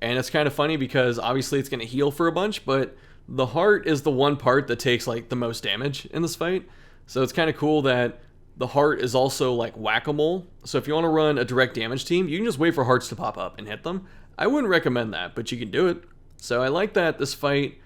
And it's kind of funny because obviously it's going to heal for a bunch, but the heart is the one part that takes like the most damage in this fight. So it's kind of cool that the heart is also like whack-a-mole. So if you want to run a direct damage team, you can just wait for hearts to pop up and hit them. I wouldn't recommend that, but you can do it. So I like that this fight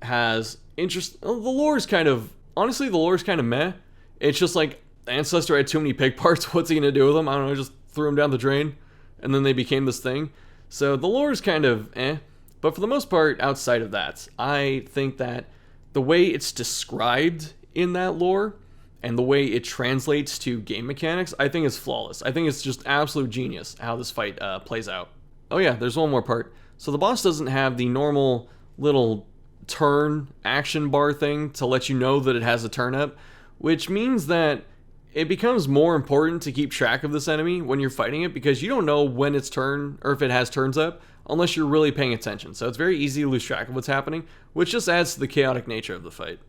has interest. The lore is kind of meh. It's just like Ancestor had too many pig parts. What's he going to do with them? I don't know, just threw them down the drain. And then they became this thing. So the lore is kind of eh. But for the most part, outside of that, I think that the way it's described in that lore and the way it translates to game mechanics, I think is flawless. I think it's just absolute genius how this fight plays out. Oh yeah, there's one more part. So the boss doesn't have the normal little turn action bar thing to let you know that it has a turn up, which means that it becomes more important to keep track of this enemy when you're fighting it, because you don't know when its turn or if it has turns up unless you're really paying attention. So it's very easy to lose track of what's happening, which just adds to the chaotic nature of the fight.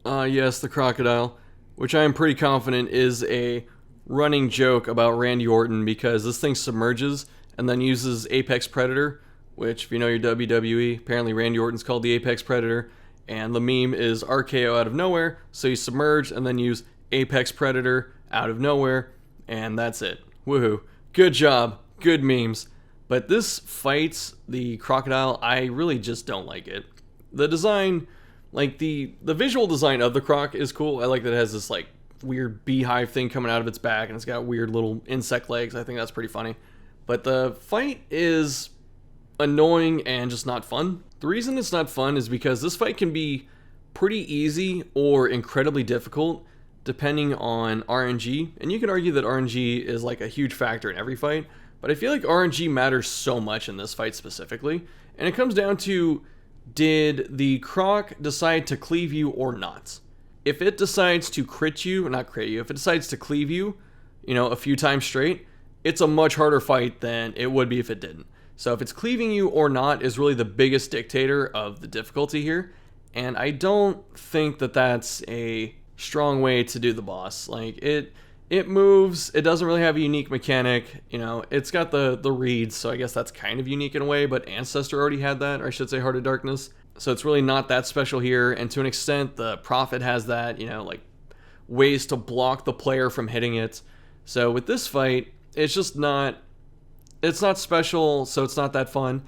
Yes, the crocodile, which I am pretty confident is a running joke about Randy Orton, because this thing submerges and then uses Apex Predator, which if you know your WWE, apparently Randy Orton's called the Apex Predator, and the meme is RKO out of nowhere, so you submerge and then use Apex Predator out of nowhere, and that's it. Woohoo. Good job. Good memes. But this fight, the crocodile, I really just don't like it. The design, like the visual design of the croc is cool. I like that it has this like weird beehive thing coming out of its back, and it's got weird little insect legs. I think that's pretty funny. But the fight is annoying and just not fun. The reason it's not fun is because this fight can be pretty easy or incredibly difficult depending on RNG. And you can argue that RNG is like a huge factor in every fight, but I feel like RNG matters so much in this fight specifically. And it comes down to, did the Croc decide to cleave you or not? If it decides to crit you, not crit you, if it decides to cleave you, a few times straight, it's a much harder fight than it would be if it didn't. So if it's cleaving you or not is really the biggest dictator of the difficulty here. And I don't think that that's a strong way to do the boss. Like, it moves, it doesn't really have a unique mechanic, it's got the reeds, so I guess that's kind of unique in a way, but Ancestor already had that, or I should say Heart of Darkness. So it's really not that special here, and to an extent, the Prophet has that, like ways to block the player from hitting it. So with this fight, it's not special, so it's not that fun.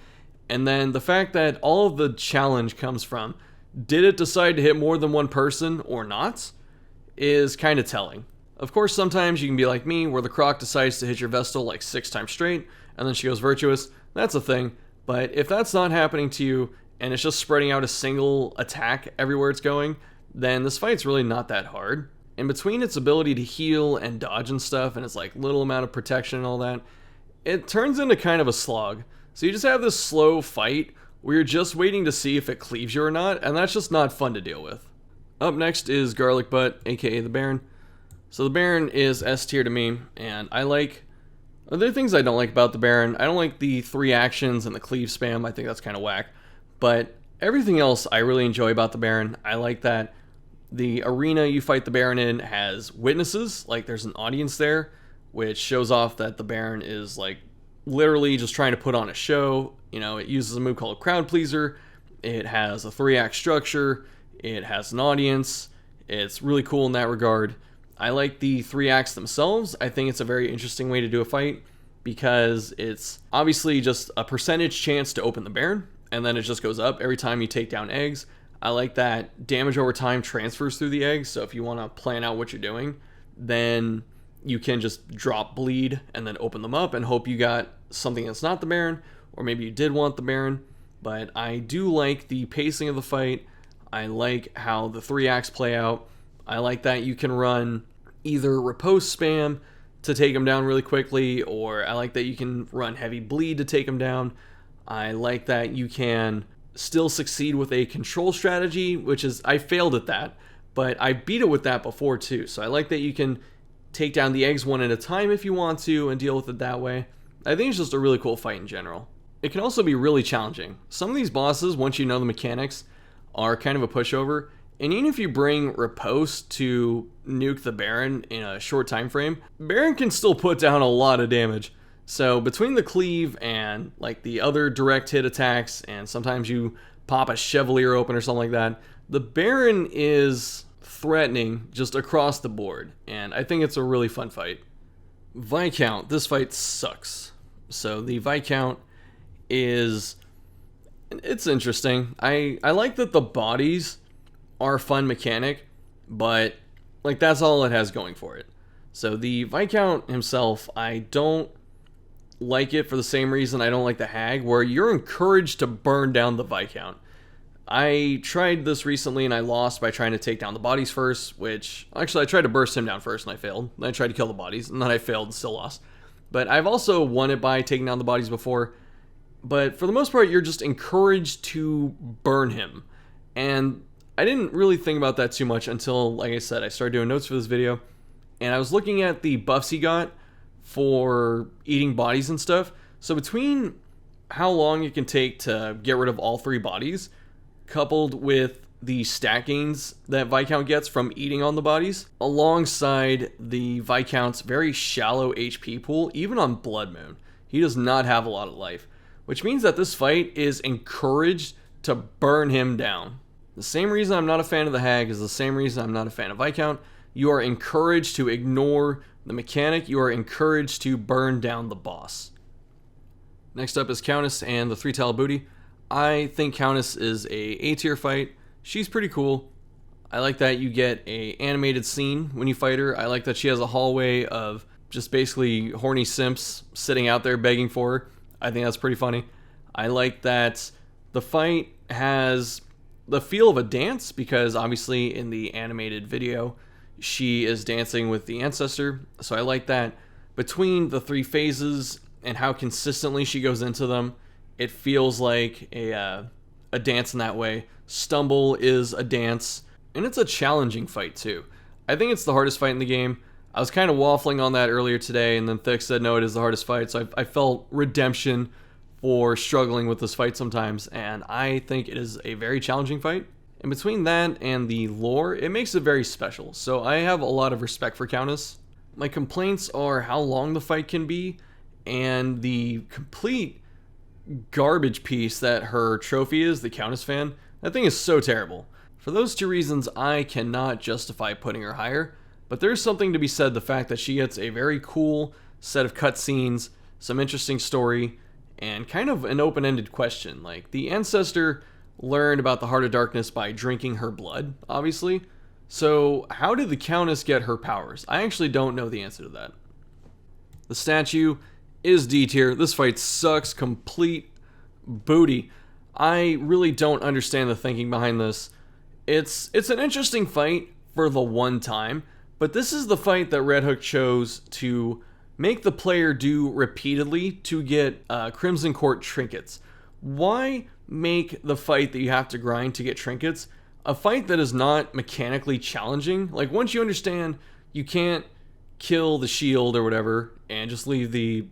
And then the fact that all of the challenge comes from, did it decide to hit more than one person or not, is kind of telling. Of course, sometimes you can be like me, where the Croc decides to hit your Vestal like 6 times straight, and then she goes Virtuous. That's a thing. But if that's not happening to you, and it's just spreading out a single attack everywhere it's going, then this fight's really not that hard. And between its ability to heal and dodge and stuff, and its like little amount of protection and all that, it turns into kind of a slog. So you just have this slow fight where you're just waiting to see if it cleaves you or not, and that's just not fun to deal with. Up next is Garlic Butt, aka the Baron. So the Baron is S tier to me, and there are things I don't like about the Baron. I don't like the 3 actions and the cleave spam. I think that's kind of whack. But everything else I really enjoy about the Baron. I like that the arena you fight the Baron in has witnesses, like there's an audience there, which shows off that the Baron is like literally just trying to put on a show. It uses a move called Crowd Pleaser. It has a 3-act structure. It has an audience. It's really cool in that regard. I like the 3 acts themselves. I think it's a very interesting way to do a fight because it's obviously just a percentage chance to open the Baron, and then it just goes up every time you take down eggs. I like that damage over time transfers through the eggs, so if you want to plan out what you're doing, then you can just drop bleed and then open them up and hope you got something that's not the Baron, or maybe you did want the Baron. But I do like the pacing of the fight. I like how the 3 acts play out. I like that you can run either riposte spam to take them down really quickly, or I like that you can run heavy bleed to take them down. I like that you can still succeed with a control strategy, which is, I failed at that, but I beat it with that before too. So I like that you can take down the eggs one at a time if you want to and deal with it that way. I think it's just a really cool fight in general. It can also be really challenging. Some of these bosses, once you know the mechanics, are kind of a pushover. And even if you bring Riposte to nuke the Baron in a short time frame, Baron can still put down a lot of damage. So between the cleave and like the other direct hit attacks, and sometimes you pop a Chevalier open or something like that, the Baron is threatening just across the board. And I think it's a really fun fight. Viscount, this fight sucks. So the Viscount it's interesting. I like that the bodies are a fun mechanic, but like that's all it has going for it. So the Viscount himself, I don't like it for the same reason I don't like the Hag, where you're encouraged to burn down the Viscount. I tried this recently and I lost by trying to take down the bodies first, which actually I tried to burst him down first and I failed. Then I tried to kill the bodies and then I failed and still lost. But I've also won it by taking down the bodies before. But for the most part, you're just encouraged to burn him. And I didn't really think about that too much until, like I said, I started doing notes for this video. And I was looking at the buffs he got for eating bodies and stuff. So between how long it can take to get rid of all 3 bodies, coupled with the stat gains that Viscount gets from eating on the bodies, alongside the Viscount's very shallow HP pool, even on Blood Moon, he does not have a lot of life. Which means that this fight is encouraged to burn him down. The same reason I'm not a fan of the Hag is the same reason I'm not a fan of Viscount. You are encouraged to ignore the mechanic. You are encouraged to burn down the boss. Next up is Countess and the 3 Tile Booty. I think Countess is a A-tier fight. She's pretty cool. I like that you get a animated scene when you fight her. I like that she has a hallway of just basically horny simps sitting out there begging for her. I think that's pretty funny. I like that the fight has the feel of a dance because obviously in the animated video she is dancing with the ancestor. So I like that between the 3 phases and how consistently she goes into them, it feels like a dance in that way. Stumble is a dance, and it's a challenging fight too. I think it's the hardest fight in the game. I was kind of waffling on that earlier today, and then Thick said no, it is the hardest fight, so I felt redemption for struggling with this fight sometimes, and I think it is a very challenging fight. And between that and the lore, it makes it very special, so I have a lot of respect for Countess. My complaints are how long the fight can be, and the complete garbage piece that her trophy is, the Countess fan. That thing is so terrible. For those 2 reasons, I cannot justify putting her higher, but there's something to be said the fact that she gets a very cool set of cutscenes, some interesting story, and kind of an open-ended question. Like, the ancestor learned about the Heart of Darkness by drinking her blood, obviously. So how did the Countess get her powers? I actually don't know the answer to that. The statue is D tier. This fight sucks complete booty. I really don't understand the thinking behind this. It's an interesting fight for the one time, but this is the fight that Red Hook chose to make the player do repeatedly to get Crimson Court trinkets. Why make the fight that you have to grind to get trinkets a fight that is not mechanically challenging? Like, once you understand you can't kill the shield or whatever and just leave the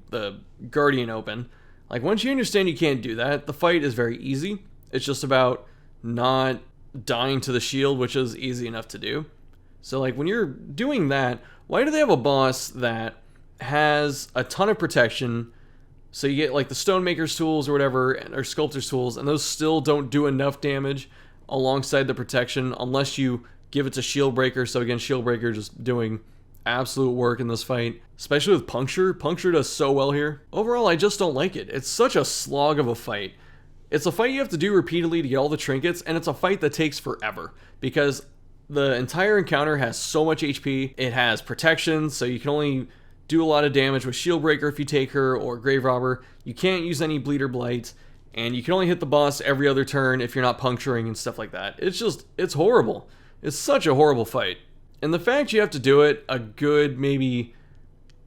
guardian open, like, once you understand you can't do that, the fight is very easy. It's just about not dying to the shield, which is easy enough to do. So, like, when you're doing that, why do they have a boss that has a ton of protection? So you get like the Stonemaker's tools or whatever, or Sculptor's tools, and those still don't do enough damage alongside the protection unless you give it to Shieldbreaker. So again, Shieldbreaker just doing absolute work in this fight, especially with Puncture. Puncture does so well here. Overall, I just don't like it. It's such a slog of a fight. It's a fight you have to do repeatedly to get all the trinkets, and it's a fight that takes forever because the entire encounter has so much HP. It has protection, so you can only do a lot of damage with Shieldbreaker if you take her, or Grave Robber. You can't use any Bleed or Blight, and you can only hit the boss every other turn if you're not puncturing and stuff like that. It's horrible. It's such a horrible fight. And the fact you have to do it a good maybe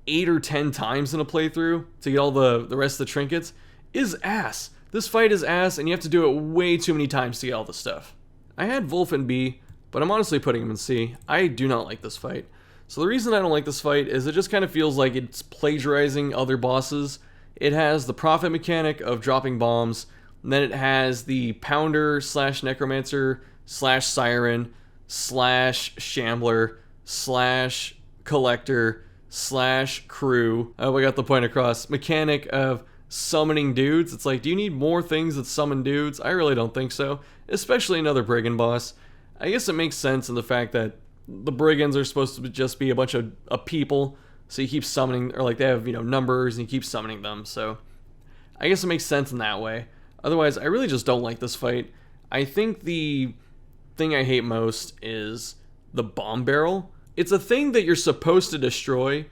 8 or 10 times in a playthrough to get all the rest of the trinkets is ass. This fight is ass, and you have to do it way too many times to get all the stuff. I had Wolf in B, but I'm honestly putting him in C. I do not like this fight. So the reason I don't like this fight is it just kind of feels like it's plagiarizing other bosses. It has the Prophet mechanic of dropping bombs, and then it has the Pounder slash Necromancer slash Siren slash Shambler slash Collector slash Crew. I hope I got the point across. Mechanic of summoning dudes. It's like, do you need more things that summon dudes? I really don't think so, especially another brigand boss. I guess it makes sense in the fact that the brigands are supposed to just be a bunch of people, so you keep summoning, or like they have, numbers, and you keep summoning them, so I guess it makes sense in that way. Otherwise, I really just don't like this fight. I think the thing I hate most is the bomb barrel. It's a thing that you're supposed to destroy,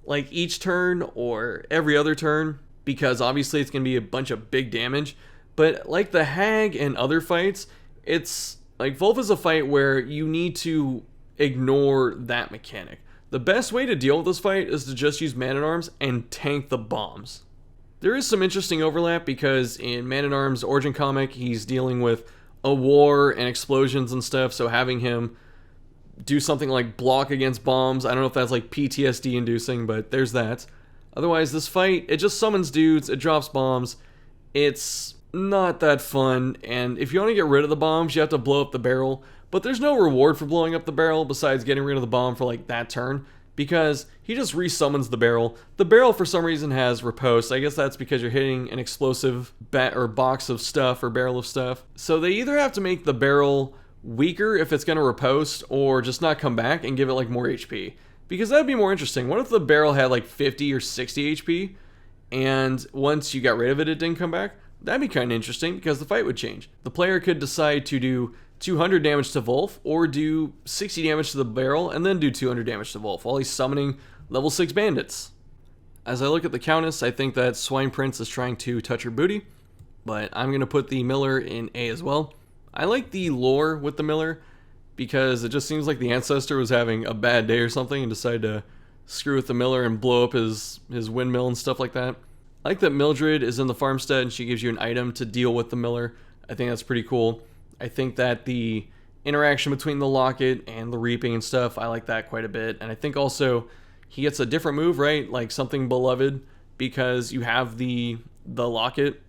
like each turn or every other turn, because obviously it's going to be a bunch of big damage, but like the Hag and other fights, it's like Wolf is a fight where you need to ignore that mechanic. The best way to deal with this fight is to just use Man-at-Arms and tank the bombs. There is some interesting overlap because in Man-at-Arms origin comic, he's dealing with a war and explosions and stuff, so having him do something like block against bombs, I don't know if that's like PTSD inducing, but there's that. Otherwise, this fight, it just summons dudes, it drops bombs, it's not that fun, and if you want to get rid of the bombs, you have to blow up the barrel. But there's no reward for blowing up the barrel besides getting rid of the bomb for like that turn, because he just resummons the barrel. The barrel for some reason has riposte. I guess that's because you're hitting an explosive box of stuff or barrel of stuff. So they either have to make the barrel weaker if it's going to riposte, or just not come back and give it like more HP. Because that'd be more interesting. What if the barrel had like 50 or 60 HP, and once you got rid of it, it didn't come back? That'd be kind of interesting because the fight would change. The player could decide to do 200 damage to Wolf, or do 60 damage to the barrel and then do 200 damage to Wolf while he's summoning level 6 bandits. As I look at the Countess, I think that Swine Prince is trying to touch her booty, but I'm going to put the Miller in A as well. I like the lore with the Miller because it just seems like the Ancestor was having a bad day or something and decided to screw with the Miller and blow up his windmill and stuff like that. I like that Mildred is in the farmstead and she gives you an item to deal with the Miller. I think that's pretty cool. I think that the interaction between the locket and the reaping and stuff, I like that quite a bit. And I think also he gets a different move, right? Like something beloved, because you have the locket.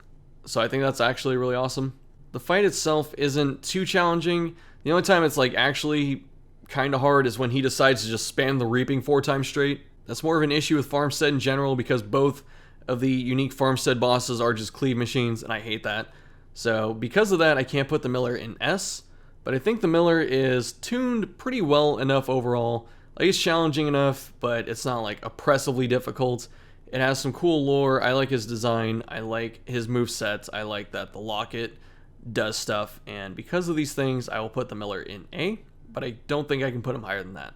So I think that's actually really awesome. The fight itself isn't too challenging. The only time it's like actually kind of hard is when he decides to just spam the reaping 4 times straight. That's more of an issue with Farmstead in general because both of the unique Farmstead bosses are just cleave machines, and I hate that. So because of that, I can't put the Miller in S, but I think the Miller is tuned pretty well enough overall. Like, it's challenging enough, but it's not like oppressively difficult. It has some cool lore. I like his design. I like his movesets. I like that the locket does stuff, and because of these things, I will put the Miller in A, but I don't think I can put him higher than that.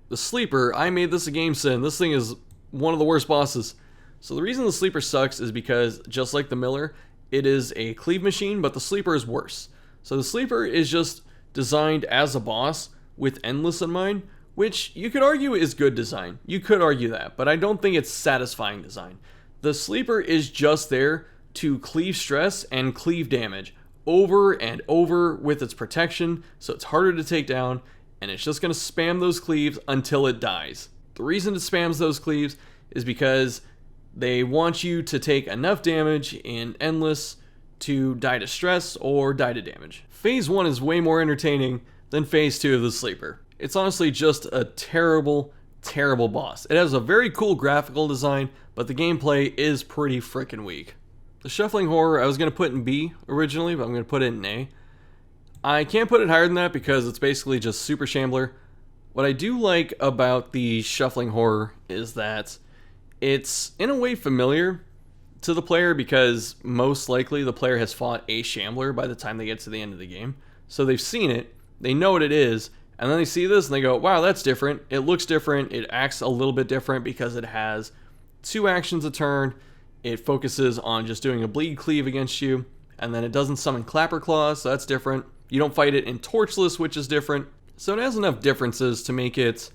The Sleeper, I made this a game sin. This thing is one of the worst bosses. So the reason the Sleeper sucks is because, just like the Miller, it is a cleave machine, but the Sleeper is worse. So the Sleeper is just designed as a boss with Endless in mind, which you could argue is good design. You could argue that, but I don't think it's satisfying design. The Sleeper is just there to cleave stress and cleave damage over and over with its protection, so it's harder to take down, and it's just going to spam those cleaves until it dies. The reason it spams those cleaves is because they want you to take enough damage in Endless to die to stress or die to damage. Phase 1 is way more entertaining than Phase 2 of the Sleeper. It's honestly just a terrible, terrible boss. It has a very cool graphical design, but the gameplay is pretty freaking weak. The Shuffling Horror I was going to put in B originally, but I'm going to put it in A. I can't put it higher than that because it's basically just super Shambler. What I do like about the Shuffling Horror is that it's in a way familiar to the player because most likely the player has fought a Shambler by the time they get to the end of the game. So they've seen it, they know what it is, and then they see this and they go, wow, that's different. It looks different, it acts a little bit different because it has 2 actions a turn. It focuses on just doing a bleed cleave against you, and then it doesn't summon Clapper Claws, so that's different. You don't fight it in Torchless, which is different. So it has enough differences to make it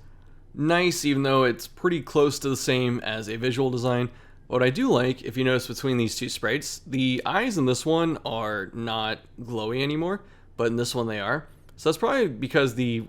nice, even though it's pretty close to the same as a visual design. What I do like, if you notice between these 2 sprites, the eyes in this one are not glowy anymore, but in this one they are. So that's probably because the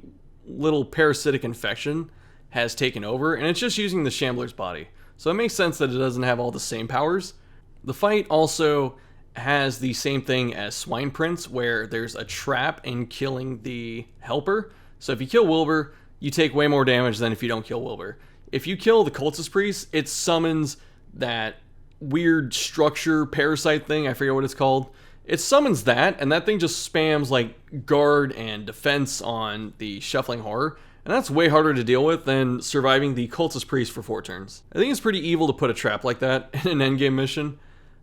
little parasitic infection has taken over, and it's just using the Shambler's body. So it makes sense that it doesn't have all the same powers. The fight also has the same thing as Swine Prince, where there's a trap in killing the helper. So if you kill Wilbur, you take way more damage than if you don't kill Wilbur. If you kill the Cultist Priest, it summons that weird structure parasite thing, I forget what it's called. It summons that, and that thing just spams like guard and defense on the Shuffling Horror, and that's way harder to deal with than surviving the Cultist Priest for 4 turns. I think it's pretty evil to put a trap like that in an endgame mission,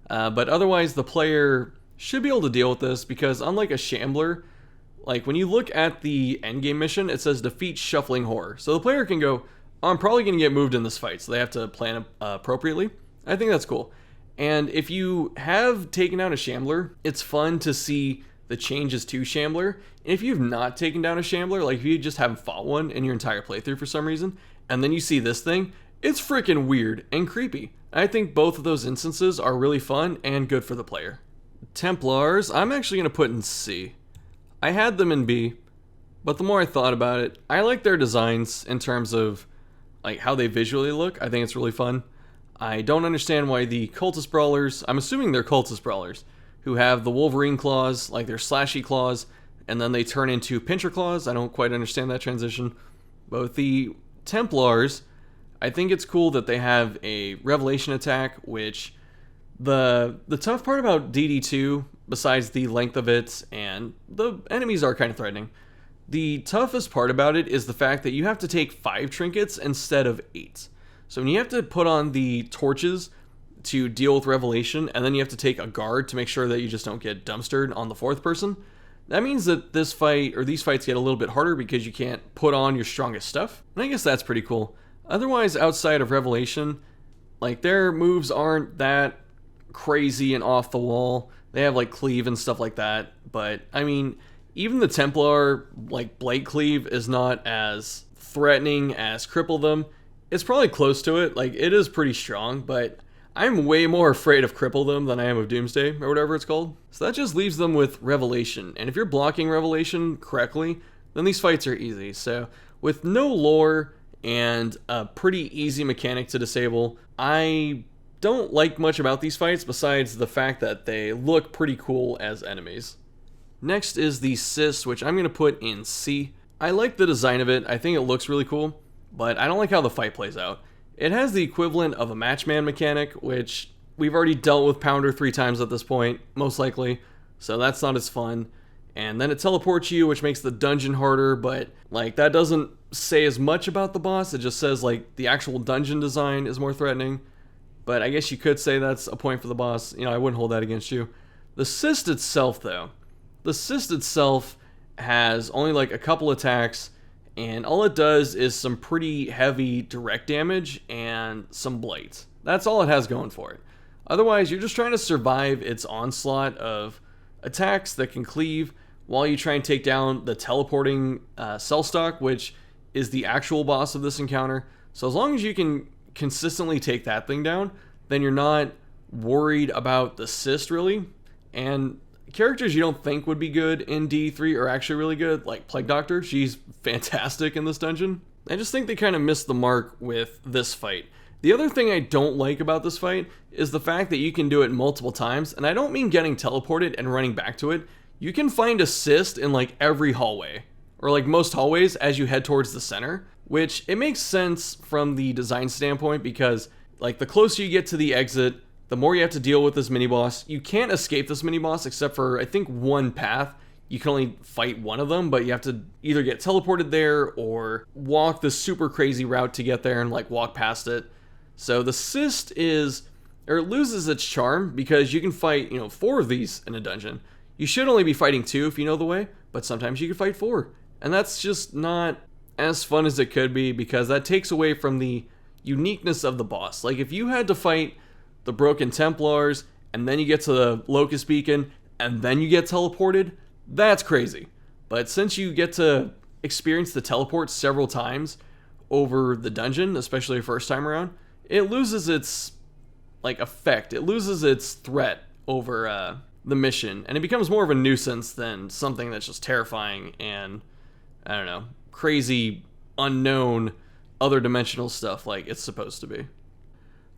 but otherwise the player should be able to deal with this because unlike a Shambler, like when you look at the endgame mission, it says defeat Shuffling Horror. So the player can go, oh, I'm probably going to get moved in this fight, so they have to plan appropriately. I think that's cool. And if you have taken down a Shambler, it's fun to see the changes to Shambler. And if you've not taken down a Shambler, like if you just haven't fought one in your entire playthrough for some reason, and then you see this thing, it's freaking weird and creepy. I think both of those instances are really fun and good for the player. Templars, I'm actually going to put in C. I had them in B, but the more I thought about it, I like their designs in terms of like how they visually look. I think it's really fun. I don't understand why the Cultist Brawlers, I'm assuming they're Cultist Brawlers, who have the Wolverine claws, like their slashy claws, and then they turn into pincher claws. I don't quite understand that transition. But with the Templars, I think it's cool that they have a Revelation attack, which the tough part about DD2, besides the length of it, and the enemies are kind of threatening, the toughest part about it is the fact that you have to take 5 trinkets instead of 8. So when you have to put on the torches to deal with Revelation, and then you have to take a guard to make sure that you just don't get dumpstered on the 4th person, That means that this fight, or these fights, get a little bit harder because you can't put on your strongest stuff. And I guess that's pretty cool. Otherwise, outside of Revelation, like, their moves aren't that crazy and off the wall. They have like cleave and stuff like that, but I mean, even the Templar, like, blade cleave is not as threatening as cripple them. It's probably close to it. Like, it is pretty strong, but I'm way more afraid of cripple them than I am of Doomsday, or whatever it's called. So that just leaves them with Revelation, and if you're blocking Revelation correctly, then these fights are easy. So with no lore and a pretty easy mechanic to disable, I don't like much about these fights besides the fact that they look pretty cool as enemies. Next is the Sis, which I'm going to put in C. I like the design of it. I think it looks really cool, but I don't like how the fight plays out. It has the equivalent of a matchman mechanic, which we've already dealt with Pounder 3 times at this point, most likely, so that's not as fun. And then it teleports you, which makes the dungeon harder, but like, that doesn't say as much about the boss. It just says like the actual dungeon design is more threatening. But I guess you could say that's a point for the boss. You know, I wouldn't hold that against you. The Cyst itself, though. The Cyst itself has only like a couple attacks, and all it does is some pretty heavy direct damage and some blight. That's all it has going for it. Otherwise, you're just trying to survive its onslaught of attacks that can cleave while you try and take down the teleporting Cellstock, which is the actual boss of this encounter. So as long as you can consistently take that thing down, then you're not worried about the Cyst, really. And characters you don't think would be good in D3 are actually really good, like Plague Doctor. She's fantastic in this dungeon. I just think they kind of missed the mark with this fight. The other thing I don't like about this fight is the fact that you can do it multiple times, and I don't mean getting teleported and running back to it. You can find a Cyst in like every hallway, or like most hallways as you head towards the center, which it makes sense from the design standpoint because like the closer you get to the exit, the more you have to deal with this mini-boss. You can't escape this mini-boss except for, I think, one path. You can only fight one of them, but you have to either get teleported there or walk this super crazy route to get there and like walk past it. So the Cyst is, or it loses its charm because you can fight, 4 of these in a dungeon. You should only be fighting 2 if you know the way, but sometimes you can fight 4. And that's just not as fun as it could be because that takes away from the uniqueness of the boss. Like, if you had to fight the Broken Templars and then you get to the Locust Beacon and then you get teleported, that's crazy. But since you get to experience the teleport several times over the dungeon, especially the first time around, it loses its effect. It loses its threat over the mission, and it becomes more of a nuisance than something that's just terrifying and, I don't know, crazy, unknown, other dimensional stuff like it's supposed to be.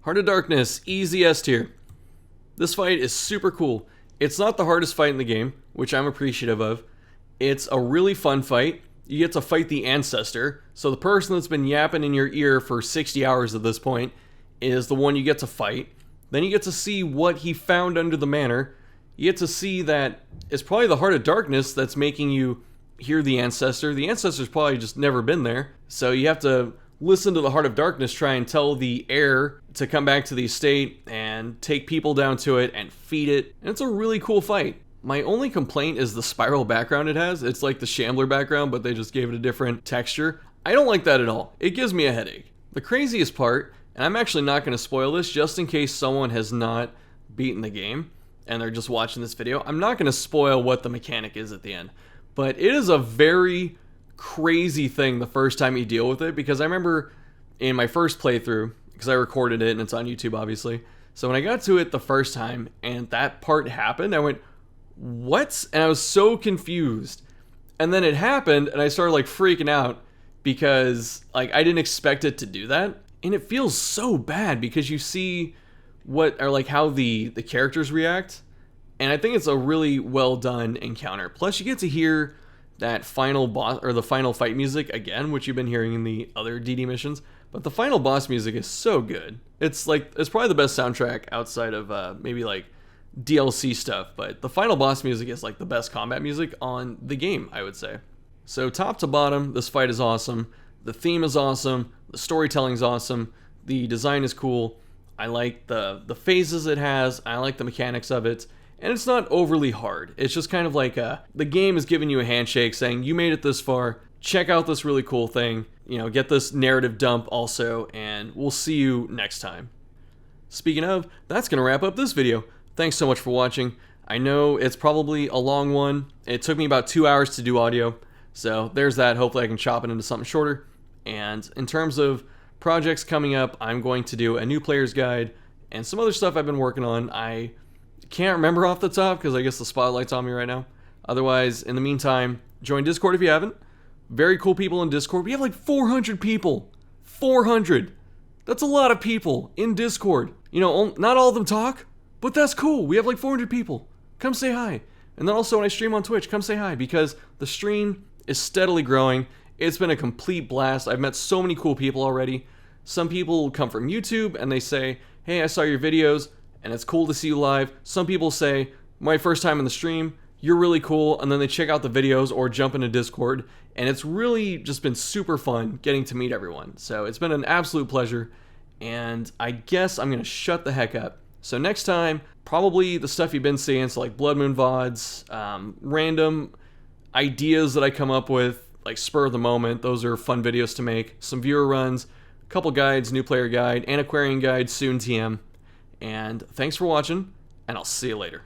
Heart of Darkness, easy S tier. This fight is super cool. It's not the hardest fight in the game, which I'm appreciative of. It's a really fun fight. You get to fight the Ancestor, so the person that's been yapping in your ear for 60 hours at this point is the one you get to fight. Then you get to see what he found under the manor. You get to see that it's probably the Heart of Darkness that's making you hear the Ancestor. The Ancestor's probably just never been there, so you have to listen to the Heart of Darkness try and tell the heir to come back to the estate and take people down to it and feed it. And it's a really cool fight. My only complaint is the spiral background it has. It's like the Shambler background, but they just gave it a different texture. I don't like that at all. It gives me a headache. The craziest part, and I'm actually not going to spoil this just in case someone has not beaten the game and they're just watching this video, I'm not going to spoil what the mechanic is at the end. But it is a very crazy thing the first time you deal with it, because I remember in my first playthrough, because I recorded it and it's on YouTube obviously, so when I got to it the first time and that part happened, I went, what? And I was so confused. And then it happened and I started like freaking out because like I didn't expect it to do that. And it feels so bad because you see what are like how the characters react. And I think it's a really well done encounter. Plus you get to hear that final boss or the final fight music again, which you've been hearing in the other DD missions. But the final boss music is so good. It's probably the best soundtrack outside of maybe like DLC stuff, but the final boss music is like the best combat music on the game, I would say. So top to bottom, this fight is awesome. The theme is awesome. The storytelling is awesome. The design is cool. I like the phases it has. I like the mechanics of it. and it's not overly hard. It's just kind of like the game is giving you a handshake saying, you made it this far, check out this really cool thing, you know, get this narrative dump also, and we'll see you next time. Speaking of, that's going to wrap up this video. Thanks so much for watching. I know it's probably a long one. It took me about 2 hours to do audio, so there's that. Hopefully I can chop it into something shorter. And in terms of projects coming up, I'm going to do a new player's guide and some other stuff I've been working on. I can't remember off the top because I guess the spotlight's on me right now. Otherwise, in the meantime, join Discord if you haven't. Very cool people in Discord. We have like 400 people. 400. That's a lot of people in Discord. You know, not all of them talk, but that's cool. We have like 400 people. Come say hi. And then also when I stream on Twitch, come say hi because the stream is steadily growing. It's been a complete blast. I've met so many cool people already. Some people come from YouTube and they say, hey, I saw your videos and it's cool to see you live. Some people say, my first time in the stream, you're really cool, and then they check out the videos or jump into Discord, and it's really just been super fun getting to meet everyone. So it's been an absolute pleasure, and I guess I'm going to shut the heck up. So next time, probably the stuff you've been seeing, so like Blood Moon VODs, random ideas that I come up with, like spur of the moment, those are fun videos to make, some viewer runs, a couple guides, new player guide, antiquarian guide, soon TM, and thanks for watching, and I'll see you later.